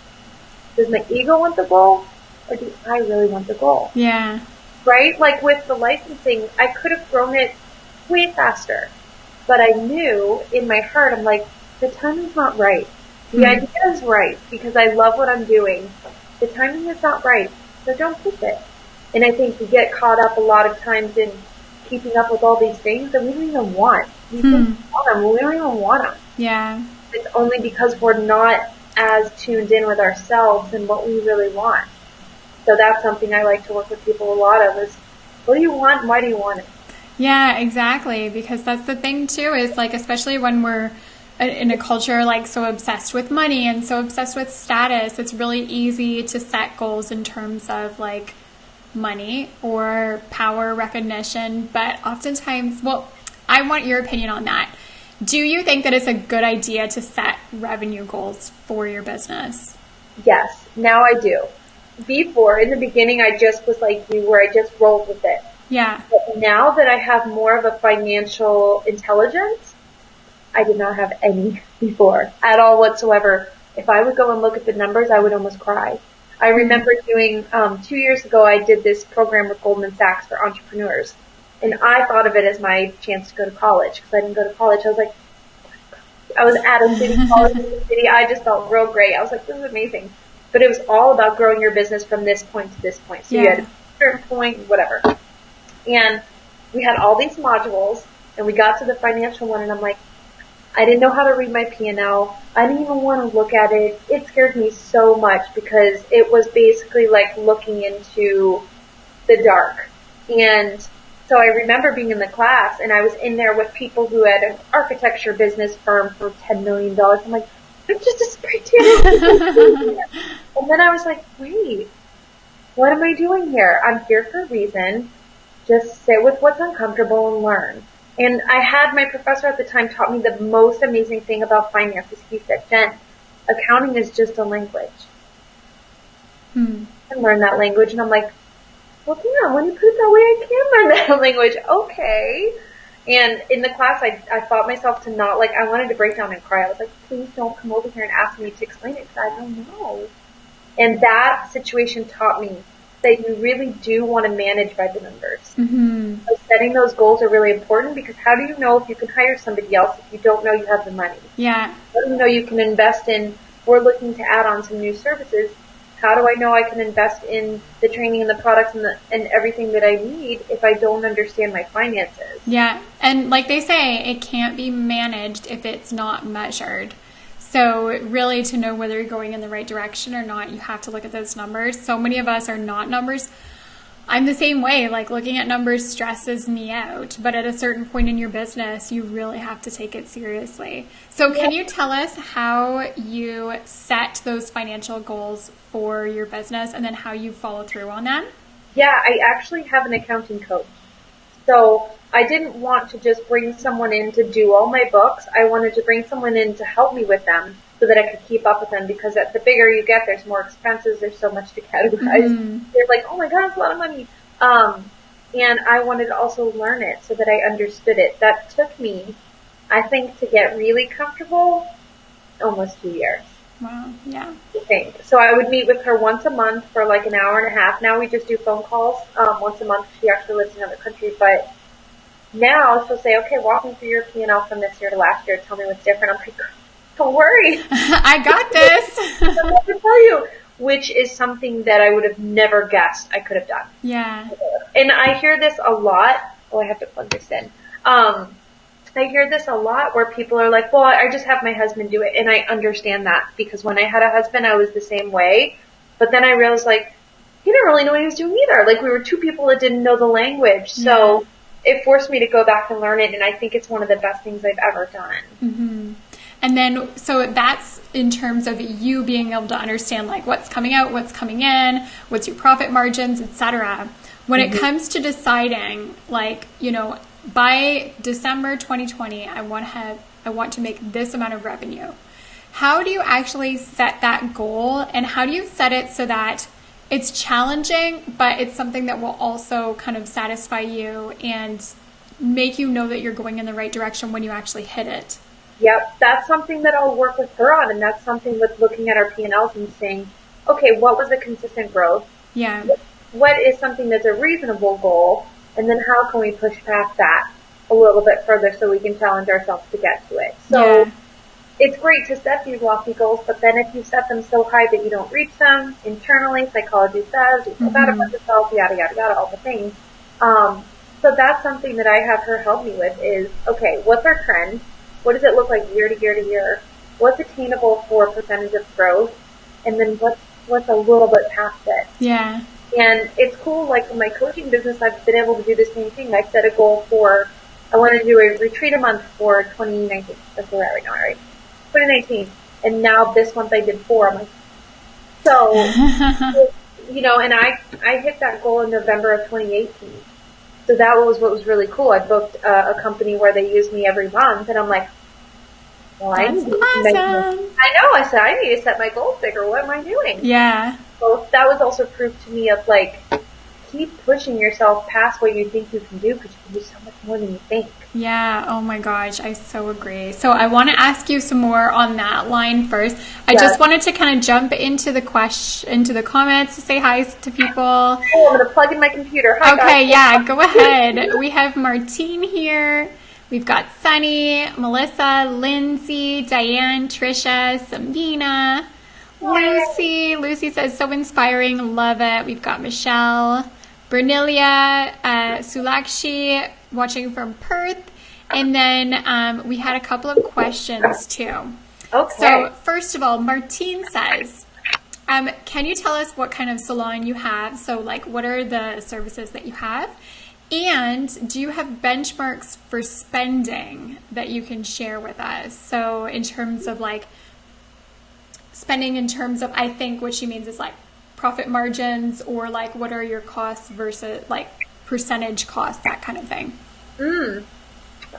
Does my ego want the goal? Or do I really want the goal? Yeah. Right? Like with the licensing, I could have grown it way faster. But I knew in my heart, I'm like, the timing's not right. The idea is right because I love what I'm doing. The timing is not right, so don't push it. And I think we get caught up a lot of times in keeping up with all these things that we don't even want. We don't want them. We don't even want them. Yeah. It's only because we're not as tuned in with ourselves and what we really want. So that's something I like to work with people a lot of is, what do you want and why do you want it? Yeah, exactly. Because that's the thing too, is like, especially when we're in a culture like so obsessed with money and so obsessed with status, it's really easy to set goals in terms of like money or power, recognition. But oftentimes, I want your opinion on that. Do you think that it's a good idea to set revenue goals for your business? Yes, now I do. Before, in the beginning, I just was like you, where I just rolled with it. Yeah. But now that I have more of a financial intelligence, I did not have any before at all whatsoever. If I would go and look at the numbers, I would almost cry. I remember doing, 2 years ago, I did this program with Goldman Sachs for entrepreneurs. And I thought of it as my chance to go to college because I didn't go to college. I was like, I was at a city college in the city. I just felt real great. I was like, this is amazing. But it was all about growing your business from this point to this point. So you had a certain point, whatever. And we had all these modules, and we got to the financial one, and I'm like, I didn't know how to read my P&L. I didn't even want to look at it. It scared me so much because it was basically like looking into the dark. And so I remember being in the class, and I was in there with people who had an architecture business firm for $10 million. I'm like, I'm just a spray tan. And then I was like, wait, what am I doing here? I'm here for a reason. Just sit with what's uncomfortable and learn. And I had my professor at the time taught me the most amazing thing about finances. He said, Jen, accounting is just a language. And learn that language. And I'm like, well, yeah, when you put it that way, I can learn that language. Okay. And in the class, I fought myself to not, like, I wanted to break down and cry. I was like, please don't come over here and ask me to explain it because I don't know. And that situation taught me that you really do want to manage by the numbers. So setting those goals are really important because how do you know if you can hire somebody else if you don't know you have the money? Yeah. How do you know you can invest in, we're looking to add on some new services. How do I know I can invest in the training and the products and everything that I need if I don't understand my finances? Yeah. And like they say, it can't be managed if it's not measured. So really to know whether you're going in the right direction or not, you have to look at those numbers. So many of us are not numbers I'm the same way. Like looking at numbers stresses me out, but at a certain point in your business, you really have to take it seriously. So can you tell us how you set those financial goals for your business and then how you follow through on them? Yeah, I actually have an accounting coach. So I didn't want to just bring someone in to do all my books. I wanted to bring someone in to help me with them so that I could keep up with them, because the bigger you get, there's more expenses. There's so much to categorize. Mm-hmm. They're like, oh my God, it's a lot of money. And I wanted to also learn it so that I understood it. That took me, I think, to get really comfortable, almost 2 years. Wow, yeah. I think. So I would meet with her once a month for like an hour and a half. Now we just do phone calls once a month. She actually lives in another country, but now she'll say, okay, walk me through your P&L from this year to last year. Tell me what's different. I'm like, don't worry. I got this. I have to tell you, which is something that I would have never guessed I could have done. Yeah. And I hear this a lot. Oh, I have to plug this in. I hear this a lot where people are like, well, I just have my husband do it. And I understand that, because when I had a husband, I was the same way. But then I realized, like, he didn't really know what he was doing either. Like, we were two people that didn't know the language. So it forced me to go back and learn it. And I think it's one of the best things I've ever done. Mm-hmm. And then, so that's in terms of you being able to understand, like, what's coming out, what's coming in, what's your profit margins, etc. When it comes to deciding, like, you know, by December 2020, I want to make this amount of revenue. How do you actually set that goal, and how do you set it so that it's challenging, but it's something that will also kind of satisfy you and make you know that you're going in the right direction when you actually hit it? Yep, that's something that I'll work with her on, and that's something with looking at our P&Ls and saying, okay, what was the consistent growth? Yeah. What is something that's a reasonable goal? And then how can we push past that a little bit further so we can challenge ourselves to get to it? So it's great to set these lofty goals, but then if you set them so high that you don't reach them internally, psychology says, you feel bad about yourself, yada, yada, yada, all the things. So that's something that I have her help me with is, okay, what's our trend? What does it look like year to year to year? What's attainable for percentage of growth? And then what's a little bit past it? Yeah. And it's cool, like in my coaching business, I've been able to do the same thing. I set a goal for, I want to do a retreat a month for 2019. That's where we're at right now, right? 2019. And now this month I did 4. I'm like, so, you know, and I hit that goal in November of 2018. So that was what was really cool. I booked a company where they use me every month, and I'm like, well, I need to awesome. I know. I said, I need to set my goals bigger. What am I doing? Yeah. So that was also proof to me of, like, keep pushing yourself past what you think you can do, because you can do so much more than you think. Yeah. Oh my gosh. I so agree. So I want to ask you some more on that line first. I just wanted to kind of jump into the comments to say hi to people. Oh, I'm going to plug in my computer. Hi, okay. guys. Yeah. Go ahead. We have Martine here. We've got Sunny, Melissa, Lindsay, Diane, Trisha, Sabina, Lucy. Lucy says, so inspiring. Love it. We've got Michelle, Bernilia, Sulakshi, watching from Perth. And then we had a couple of questions too. Okay. So first of all, Martine says, can you tell us what kind of salon you have? So like, what are the services that you have? And do you have benchmarks for spending that you can share with us? So in terms of like spending in terms of, I think what she means is like profit margins, or like what are your costs versus like percentage costs, that kind of thing.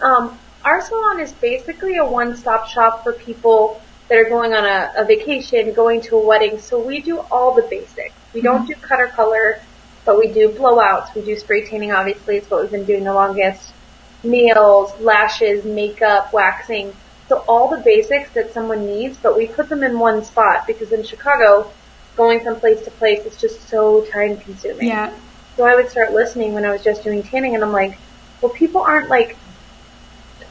Our salon is basically a one-stop shop for people that are going on a vacation, going to a wedding. So we do all the basics. We don't do cut or color, but we do blowouts. We do spray tanning, obviously. It's what we've been doing the longest. Nails, lashes, makeup, waxing. So all the basics that someone needs, but we put them in one spot, because in Chicago, going from place to place is just so time consuming. Yeah. So I would start listening when I was just doing tanning, and I'm like, well, people aren't like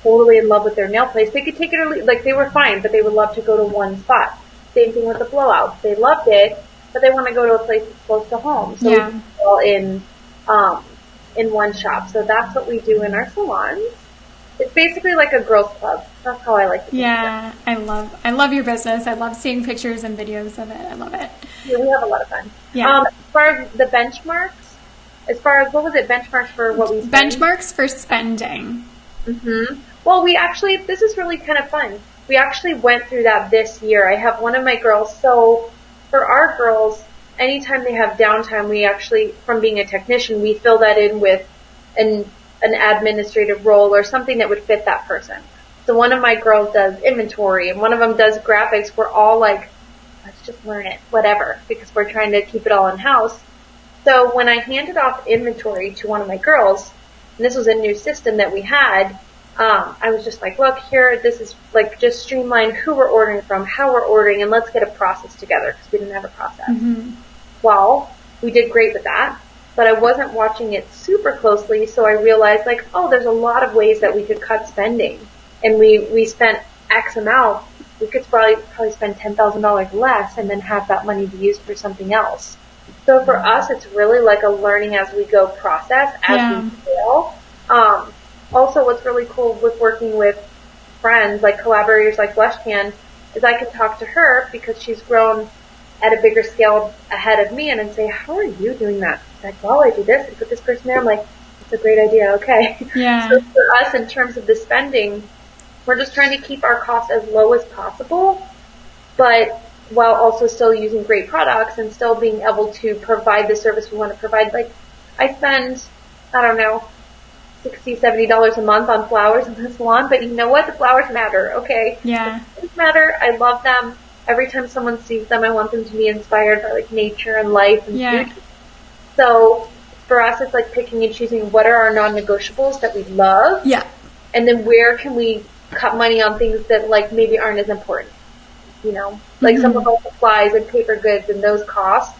totally in love with their nail place. They could take it or leave. Like, they were fine, but they would love to go to one spot. Same thing with the blowouts. They loved it, but they want to go to a place that's close to home. So we do it all in one shop. So that's what we do in our salons. It's basically like a girls' club. That's how I like to think of it. I love your business. I love seeing pictures and videos of it. I love it. Yeah, we have a lot of fun. Yeah. As far as the benchmarks, as far as, what was it, benchmarks for what we spend? Benchmarks for spending. Well, this is really kind of fun. We actually went through that this year. I have one of my girls, so for our girls, anytime they have downtime, we actually, from being a technician, we fill that in with an administrative role or something that would fit that person. So one of my girls does inventory and one of them does graphics. We're all like, let's just learn it, whatever, because we're trying to keep it all in-house. So when I handed off inventory to one of my girls, and this was a new system that we had, I was just like, look, here, this is like, just streamline who we're ordering from, how we're ordering, and let's get a process together, because we didn't have a process. Well, we did great with that, but I wasn't watching it super closely, so I realized, like, oh, there's a lot of ways that we could cut spending, and we spent X amount. We could probably spend $10,000 less and then have that money be used for something else. So for us, it's really like a learning as we go process as we scale. Also, what's really cool with working with friends, like collaborators like FleshCan, is I can talk to her because she's grown at a bigger scale ahead of me and then say, how are you doing that? She's like, well, I do this and put this person there. I'm like, that's a great idea. Okay. Yeah. So for us, in terms of the spending, we're just trying to keep our costs as low as possible, but while also still using great products and still being able to provide the service we want to provide. Like, I spend, I don't know, $60, $70 a month on flowers in the salon, but you know what? The flowers matter, okay? Yeah. The flowers matter. I love them. Every time someone sees them, I want them to be inspired by, like, nature and life and beauty. So for us, it's like picking and choosing what are our non-negotiables that we love. Yeah. And then where can we cut money on things that, like, maybe aren't as important. You know, like some of our supplies and paper goods and those costs,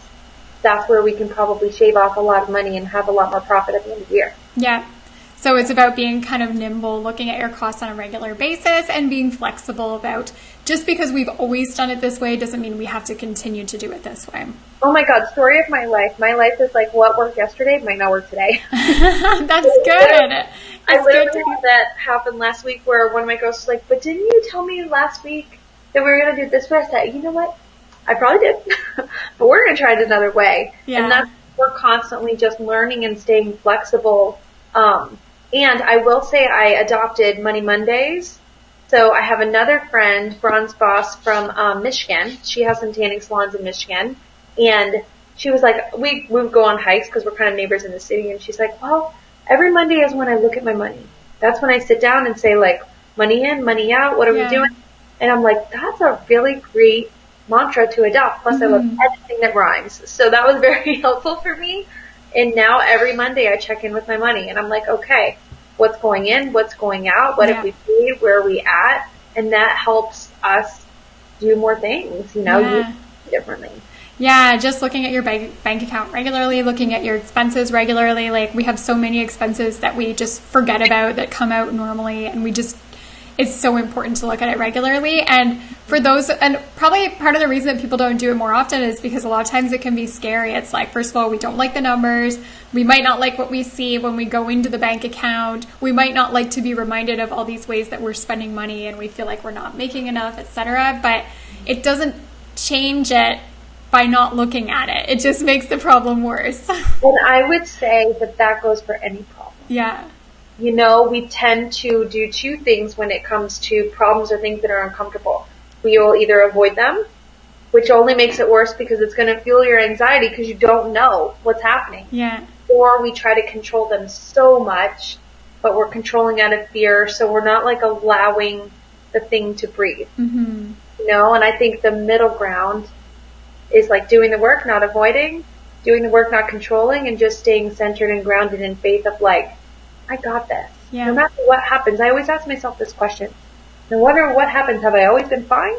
that's where we can probably shave off a lot of money and have a lot more profit at the end of the year. Yeah. So it's about being kind of nimble, looking at your costs on a regular basis and being flexible about, just because we've always done it this way doesn't mean we have to continue to do it this way. Oh my God, story of my life. My life is like what worked yesterday might not work today. That's good. I literally had that happen last week where one of my girls was like, but didn't you tell me last week that we were going to do this way? I said, you know what? I probably did, but we're going to try it another way. Yeah. And that's, we're constantly just learning and staying flexible. And I will say I adopted Money Mondays. So I have another friend, Bronze Boss from Michigan. She has some tanning salons in Michigan. And she was like, we would go on hikes because we're kind of neighbors in the city. And she's like, well, every Monday is when I look at my money. That's when I sit down and say, like, money in, money out, what are we doing? And I'm like, that's a really great mantra to adopt. Plus, I love anything that rhymes. So that was very helpful for me. And now every Monday I check in with my money. And I'm like, okay, what's going in? What's going out? What have we paid? Where are we at? And that helps us do more things, you know, use it differently. Yeah, just looking at your bank account regularly, looking at your expenses regularly. Like, we have so many expenses that we just forget about that come out normally, and it's so important to look at it regularly. And for those, and probably part of the reason that people don't do it more often is because a lot of times it can be scary. It's like, first of all, we don't like the numbers. We might not like what we see when we go into the bank account. We might not like to be reminded of all these ways that we're spending money and we feel like we're not making enough, etc. But it doesn't change it by not looking at it. It just makes the problem worse. And I would say that goes for any problem. Yeah. You know, we tend to do two things when it comes to problems or things that are uncomfortable. We will either avoid them, which only makes it worse because it's going to fuel your anxiety because you don't know what's happening. Yeah. Or we try to control them so much, but we're controlling out of fear, so we're not, like, allowing the thing to breathe. You know, and I think the middle ground is, like, doing the work, not avoiding, doing the work, not controlling, and just staying centered and grounded in faith of, like, I got this. Yeah. No matter what happens, I always ask myself this question. No matter what happens, have I always been fine?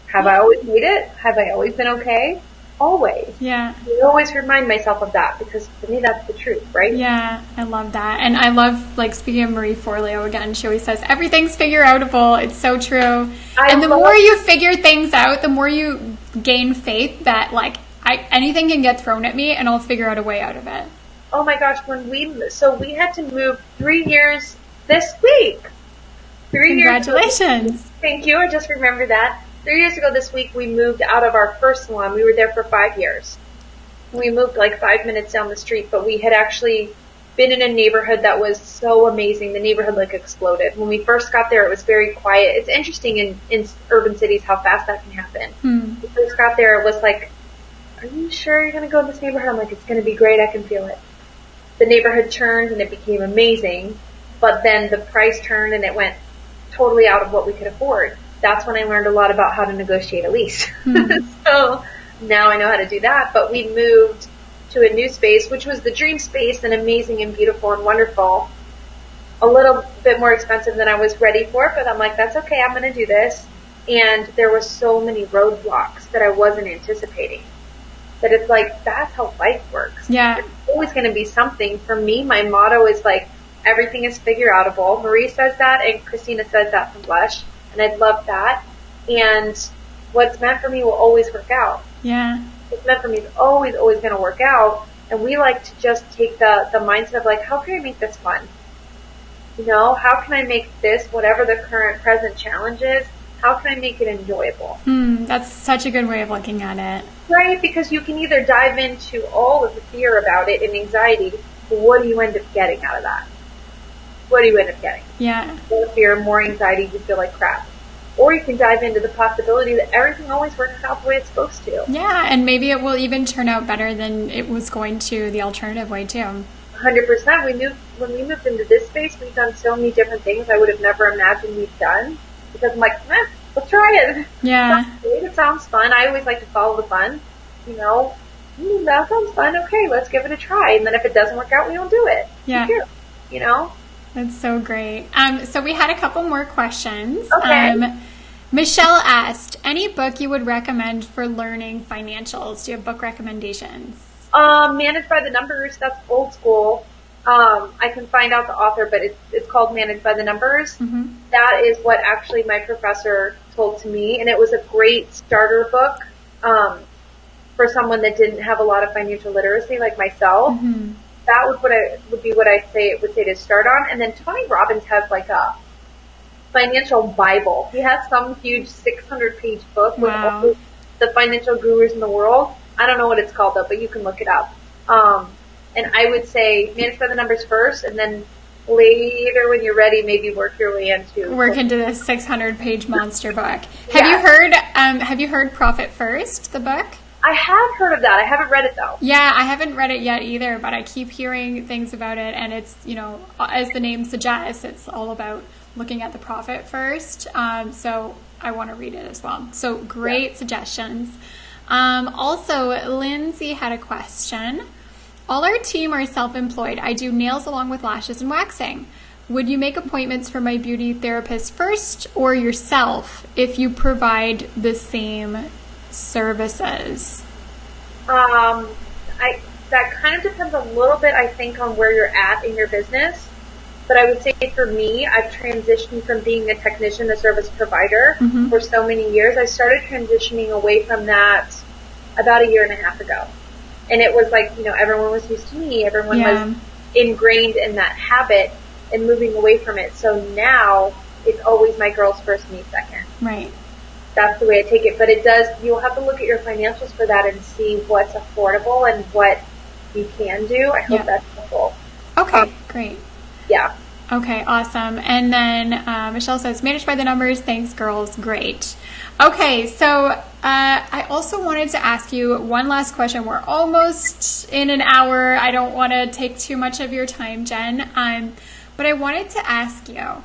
Have I always made it? Have I always been okay? Always. Yeah. I always remind myself of that because for me that's the truth, right? Yeah, I love that. And I love, like, speaking of Marie Forleo again, she always says, everything's figure outable. It's so true. And the more you figure things out, the more you gain faith that, like, anything can get thrown at me and I'll figure out a way out of it. Oh my gosh, we had to move 3 years this week. Congratulations. Thank you. I just remembered that. 3 years ago this week, we moved out of our first salon. We were there for 5 years. We moved like 5 minutes down the street, but we had actually been in a neighborhood that was so amazing. The neighborhood like exploded. When we first got there, it was very quiet. It's interesting in urban cities how fast that can happen. When we first got there, it was like, are you sure you're going to go in this neighborhood? I'm like, it's going to be great. I can feel it. The neighborhood turned and it became amazing, but then the price turned and it went totally out of what we could afford. That's when I learned a lot about how to negotiate a lease. So now I know how to do that, but we moved to a new space, which was the dream space and amazing and beautiful and wonderful. A little bit more expensive than I was ready for, but I'm like, that's okay, I'm going to do this. And there were so many roadblocks that I wasn't anticipating. That it's like, that's how life works. Yeah. There's always going to be something. For me, my motto is like, everything is figure outable. Marie says that, and Christina says that from Blush, and I love that. And what's meant for me will always work out. Yeah. What's meant for me is always going to work out. And we like to just take the mindset of like, how can I make this fun? You know, how can I make this, whatever the current present challenge is, how can I make it enjoyable? That's such a good way of looking at it. Right, because you can either dive into all of the fear about it and anxiety, but what do you end up getting out of that? What do you end up getting? Yeah. More fear, more anxiety, you feel like crap. Or you can dive into the possibility that everything always works out the way it's supposed to. Yeah, and maybe it will even turn out better than it was going to the alternative way too. 100%. When we moved into this space, we've done so many different things I would have never imagined we'd done. Because I'm like, let's try it. Yeah. It sounds fun. I always like to follow the fun. You know, that sounds fun. Okay, let's give it a try. And then if it doesn't work out, we don't do it. Yeah. You know? That's so great. So we had a couple more questions. Okay. Michelle asked, any book you would recommend for learning financials? Do you have book recommendations? Managed by the Numbers. That's old school. I can find out the author, but it's called Managed by the Numbers. Mm-hmm. That is what actually my professor told to me, and it was a great starter book for someone that didn't have a lot of financial literacy like myself. Mm-hmm. That would be what I would say to start on. And then Tony Robbins has like a financial Bible. He has some huge 600-page book with all the financial gurus in the world. I don't know what it's called though, but you can look it up. And I would say Manage by the Numbers first, and then later when you're ready, maybe work your way into this 600-page monster book. Have you heard Profit First, the book? I have heard of that. I haven't read it though. Yeah, I haven't read it yet either, but I keep hearing things about it, and it's, you know, as the name suggests, it's all about looking at the profit first. So I want to read it as well. So great suggestions. Also, Lindsay had a question. All our team are self-employed. I do nails along with lashes and waxing. Would you make appointments for my beauty therapist first or yourself if you provide the same services? That kind of depends a little bit, I think, on where you're at in your business. But I would say for me, I've transitioned from being a technician to service provider for so many years. I started transitioning away from that about a year and a half ago. And it was like, you know, everyone was used to me. Everyone was ingrained in that habit and moving away from it. So now it's always my girls first, me second. Right. That's the way I take it. But you'll have to look at your financials for that and see what's affordable and what you can do. I hope that's helpful. Okay, great. Yeah. Okay, awesome. And then Michelle says, Managed by the Numbers. Thanks, girls. Great. Okay, so I also wanted to ask you one last question. We're almost in an hour. I don't want to take too much of your time, Jen. But I wanted to ask you,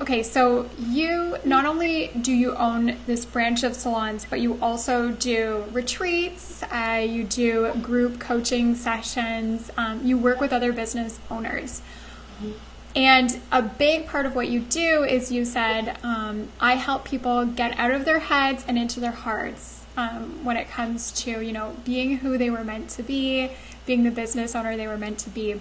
okay, so you not only do you own this branch of salons, but you also do retreats, you do group coaching sessions, you work with other business owners. And a big part of what you do is you said, I help people get out of their heads and into their hearts when it comes to, you know, being who they were meant to be, being the business owner they were meant to be.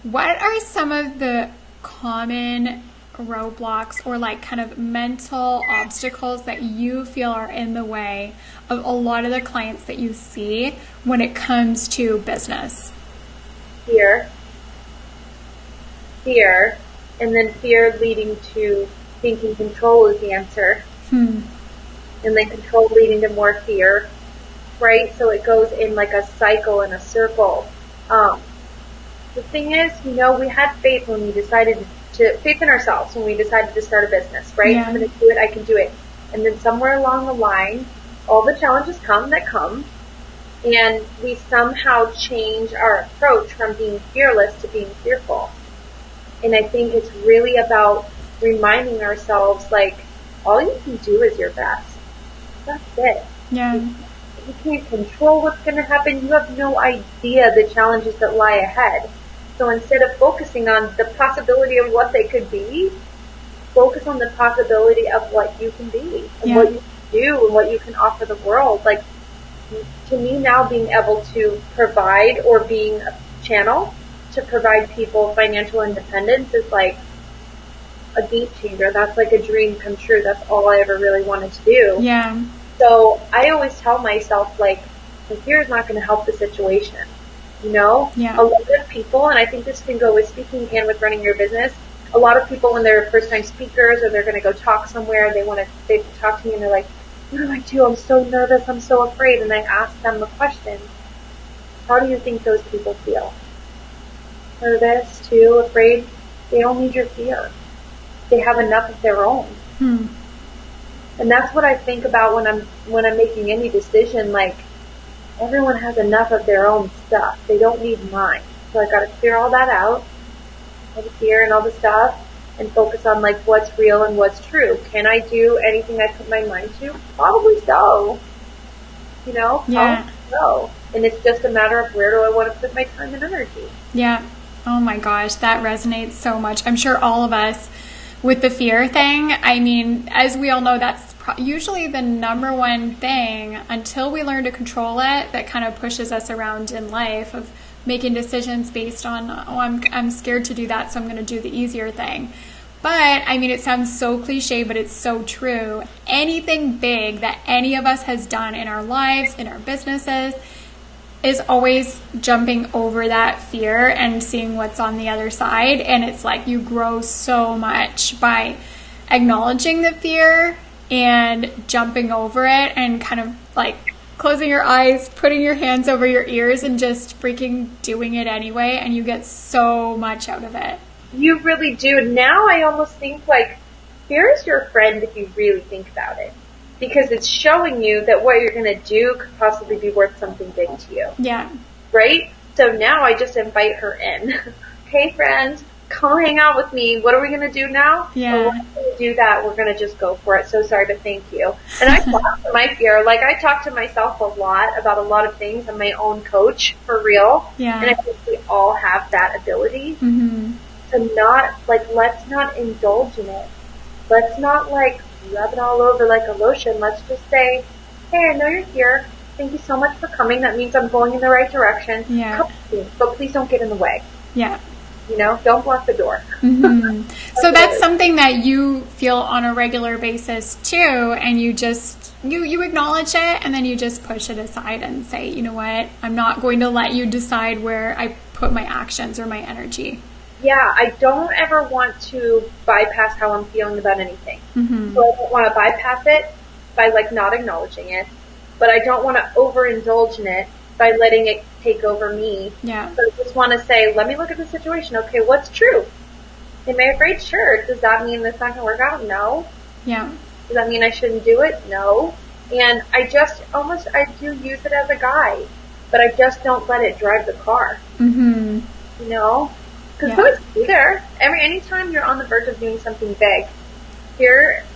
What are some of the common roadblocks or like kind of mental obstacles that you feel are in the way of a lot of the clients that you see when it comes to business? Fear, and then fear leading to thinking control is the answer, and then control leading to more fear, right? So it goes in like a cycle and a circle. The thing is, we had faith when we decided faith in ourselves when we decided to start a business, right? Yeah. I'm going to do it, I can do it. And then somewhere along the line, all the challenges come, and we somehow change our approach from being fearless to being fearful. And I think it's really about reminding ourselves, like, all you can do is your best. That's it. Yeah. You can't control what's going to happen. You have no idea the challenges that lie ahead. So instead of focusing on the possibility of what they could be, focus on the possibility of what you can be and what you can do and what you can offer the world. Like, to me now, being able to provide or being a channel to provide people financial independence is like a game changer. That's like a dream come true. That's all I ever really wanted to do. Yeah. So I always tell myself, like, the fear is not going to help the situation. Yeah. A lot of people, and I think this can go with speaking and with running your business, a lot of people when they're first-time speakers or they're going to go talk somewhere, they talk to me and they're like, what do I do? I'm so nervous. I'm so afraid. And I ask them the question, how do you think those people feel? Nervous, too, afraid? They don't need your fear. They have enough of their own. And that's what I think about when I'm making any decision. Like, everyone has enough of their own stuff. They don't need mine. So I got to clear all that out, all the fear and all the stuff, and focus on like what's real and what's true. Can I do anything I put my mind to? Probably so. Yeah. So. And it's just a matter of where do I want to put my time and energy. Yeah. Oh my gosh, that resonates so much. I'm sure all of us with the fear thing. I mean, as we all know, that's usually the number one thing until we learn to control it that kind of pushes us around in life of making decisions based on, I'm scared to do that, so I'm going to do the easier thing. But, I mean, it sounds so cliche, but it's so true. Anything big that any of us has done in our lives, in our businesses, is always jumping over that fear and seeing what's on the other side. And it's like you grow so much by acknowledging the fear and jumping over it and kind of like closing your eyes, putting your hands over your ears and just freaking doing it anyway. And you get so much out of it. You really do. Now I almost think like fear is your friend if you really think about it. Because it's showing you that what you're going to do could possibly be worth something big to you. Yeah. Right? So now I just invite her in. Hey, friend, come hang out with me. What are we going to do now? Yeah. We're going to do that. We're going to just go for it. So sorry, but thank you. And I talk to my fear. Like, I talk to myself a lot about a lot of things. I'm my own coach, for real. Yeah. And I think we all have that ability to let's not indulge in it. Let's not, rub it all over like a lotion. Let's just say, hey, I know you're here. Thank you so much for coming. That means I'm going in the right direction. Yeah. Come with me, but please don't get in the way. Yeah. Don't block the door. So that's something that you feel on a regular basis too, and you just you acknowledge it and then you just push it aside and say, you know what, I'm not going to let you decide where I put my actions or my energy. Yeah, I don't ever want to bypass how I'm feeling about anything. So I don't want to bypass it by not acknowledging it, but I don't want to overindulge in it by letting it take over me. Yeah. So I just want to say, let me look at the situation. Okay, what's true? Am I afraid? Sure. Does that mean that's not going to work out? No. Yeah. Does that mean I shouldn't do it? No. And I do use it as a guide, but I just don't let it drive the car. Because it's be there. Anytime you're on the verge of doing something big,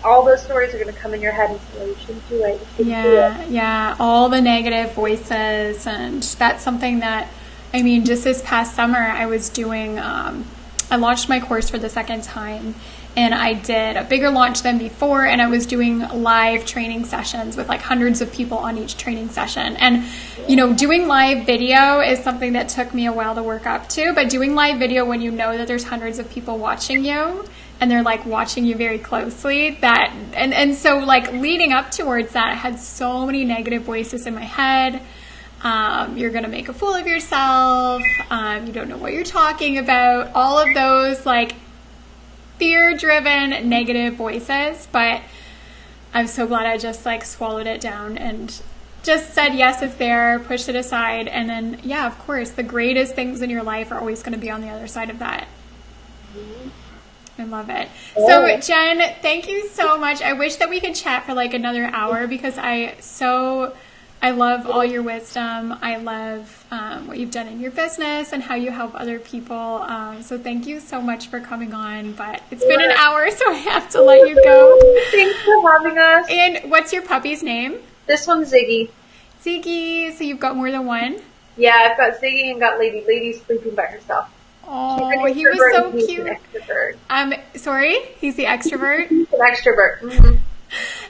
all those stories are going to come in your head and say, you shouldn't do it. You shouldn't do it. Yeah. All the negative voices. And that's something that, just this past summer, I was doing, I launched my course for the second time. And I did a bigger launch than before, and I was doing live training sessions with hundreds of people on each training session. And, doing live video is something that took me a while to work up to, but doing live video when you know that there's hundreds of people watching you and they're watching you very closely, so leading up towards that, I had so many negative voices in my head. You're going to make a fool of yourself. You don't know what you're talking about. All of those fear-driven negative voices, but I'm so glad I just swallowed it down and just said, yes, it's there, pushed it aside. And then, yeah, of course, the greatest things in your life are always going to be on the other side of that. I love it. So, Jenn, thank you so much. I wish that we could chat for like another hour because I love all your wisdom. I love what you've done in your business and how you help other people. So thank you so much for coming on. But it's been an hour, so I have to let you go. Thanks for having us. And what's your puppy's name? This one's Ziggy. Ziggy. So you've got more than one? Yeah, I've got Ziggy and got Lady. Lady's sleeping by herself. Oh, he was so cute. He's an extrovert. Sorry? He's the extrovert? He's an extrovert. Mm-hmm.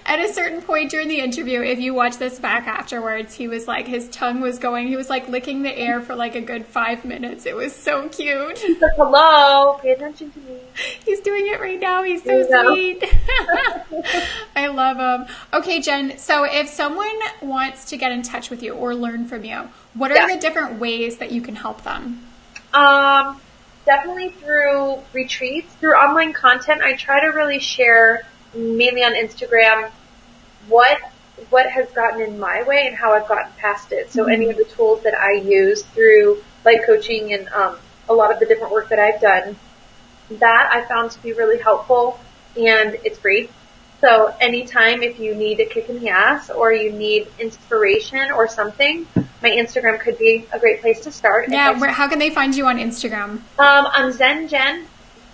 At a certain point during the interview, if you watch this back afterwards, he was like, his tongue was going, he was like licking the air for like a good 5 minutes. It was so cute. He's like, hello, pay attention to me. He's doing it right now. He's so sweet. I love him. Okay, Jenn, so if someone wants to get in touch with you or learn from you, what are the different ways that you can help them? Definitely through retreats, through online content. I try to really share, mainly on Instagram, what has gotten in my way and how I've gotten past it. So any of the tools that I use through life coaching and a lot of the different work that I've done, that I found to be really helpful, and it's free. So anytime if you need a kick in the ass or you need inspiration or something, my Instagram could be a great place to start. Yeah, how can they find you on Instagram? I'm Zen Jenn,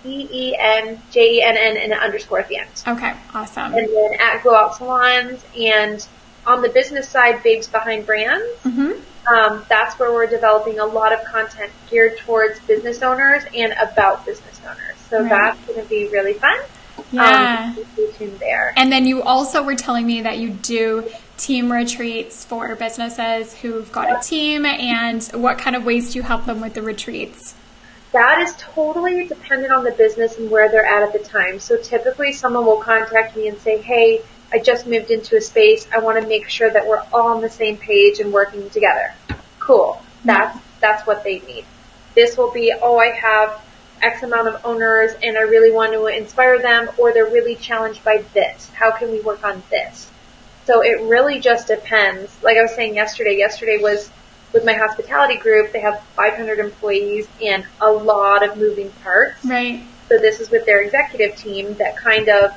EENJENN and an underscore at the end. Okay, awesome. And then at Glowout Salons, and on the business side, Babes Behind Brands. Mm-hmm. That's where we're developing a lot of content geared towards business owners and about business owners. So that's going to be really fun. Yeah. Stay tuned there. And then you also were telling me that you do team retreats for businesses who've got a team, and what kind of ways do you help them with the retreats? That is totally dependent on the business and where they're at the time. So typically someone will contact me and say, hey, I just moved into a space. I want to make sure that we're all on the same page and working together. Cool. That's what they need. This will be, I have X amount of owners and I really want to inspire them, or they're really challenged by this. How can we work on this? So it really just depends. Like I was saying yesterday was with my hospitality group, they have 500 employees and a lot of moving parts. Right. So this is with their executive team that kind of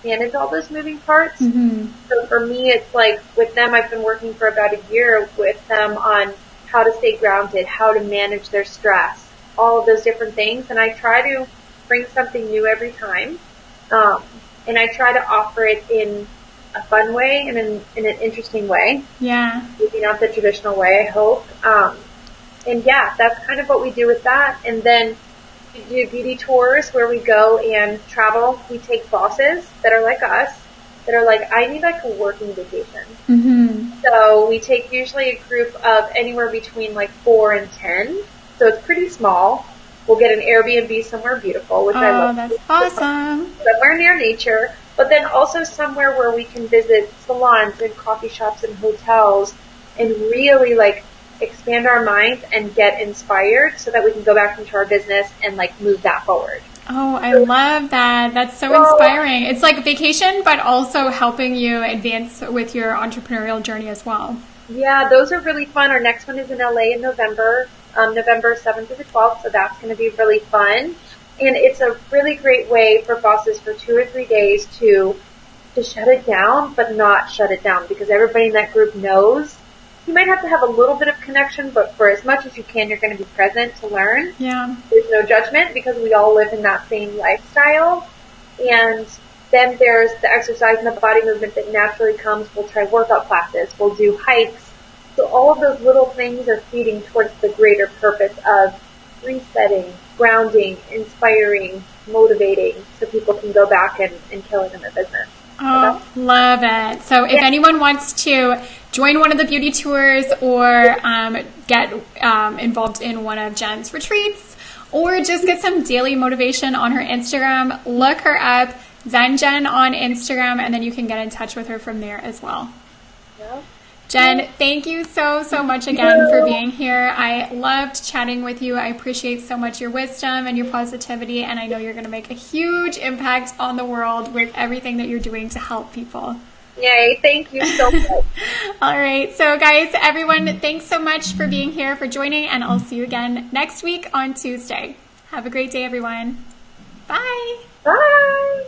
manage all those moving parts. Mm-hmm. So for me, it's like with them, I've been working for about a year with them on how to stay grounded, how to manage their stress, all of those different things. And I try to bring something new every time. And I try to offer it in a fun way and in an interesting way. Yeah. Maybe not the traditional way, I hope. And yeah, that's kind of what we do with that. And then we do beauty tours where we go and travel. We take bosses that are like us, that are like, I need like a working vacation. Mm-hmm. So we take usually a group of anywhere between like 4 and 10. So it's pretty small. We'll get an Airbnb somewhere beautiful, which I love. Oh, that's awesome. Somewhere near nature, but then also somewhere where we can visit salons and coffee shops and hotels and really like expand our minds and get inspired so that we can go back into our business and like move that forward. Oh, I love that. That's so inspiring. It's like a vacation, but also helping you advance with your entrepreneurial journey as well. Yeah, those are really fun. Our next one is in LA in November, November 7th to the 12th. So that's going to be really fun. And it's a really great way for bosses for 2 or 3 days to shut it down, but not shut it down, because everybody in that group knows you might have to have a little bit of connection, but for as much as you can, you're going to be present to learn. Yeah. There's no judgment because we all live in that same lifestyle. And then there's the exercise and the body movement that naturally comes. We'll try workout classes. We'll do hikes. So all of those little things are feeding towards the greater purpose of resetting, grounding, inspiring, motivating, so people can go back and kill it in their business. Oh, love it. So if anyone wants to join one of the beauty tours or get involved in one of Jenn's retreats, or just get some daily motivation on her Instagram, look her up, Zen Jenn on Instagram, and then you can get in touch with her from there as well. Yeah. Jenn, thank you so much again for being here. I loved chatting with you. I appreciate so much your wisdom and your positivity, and I know you're going to make a huge impact on the world with everything that you're doing to help people. Yay. Thank you so much. All right. So guys, everyone, thanks so much for being here, for joining, and I'll see you again next week on Tuesday. Have a great day, everyone. Bye. Bye.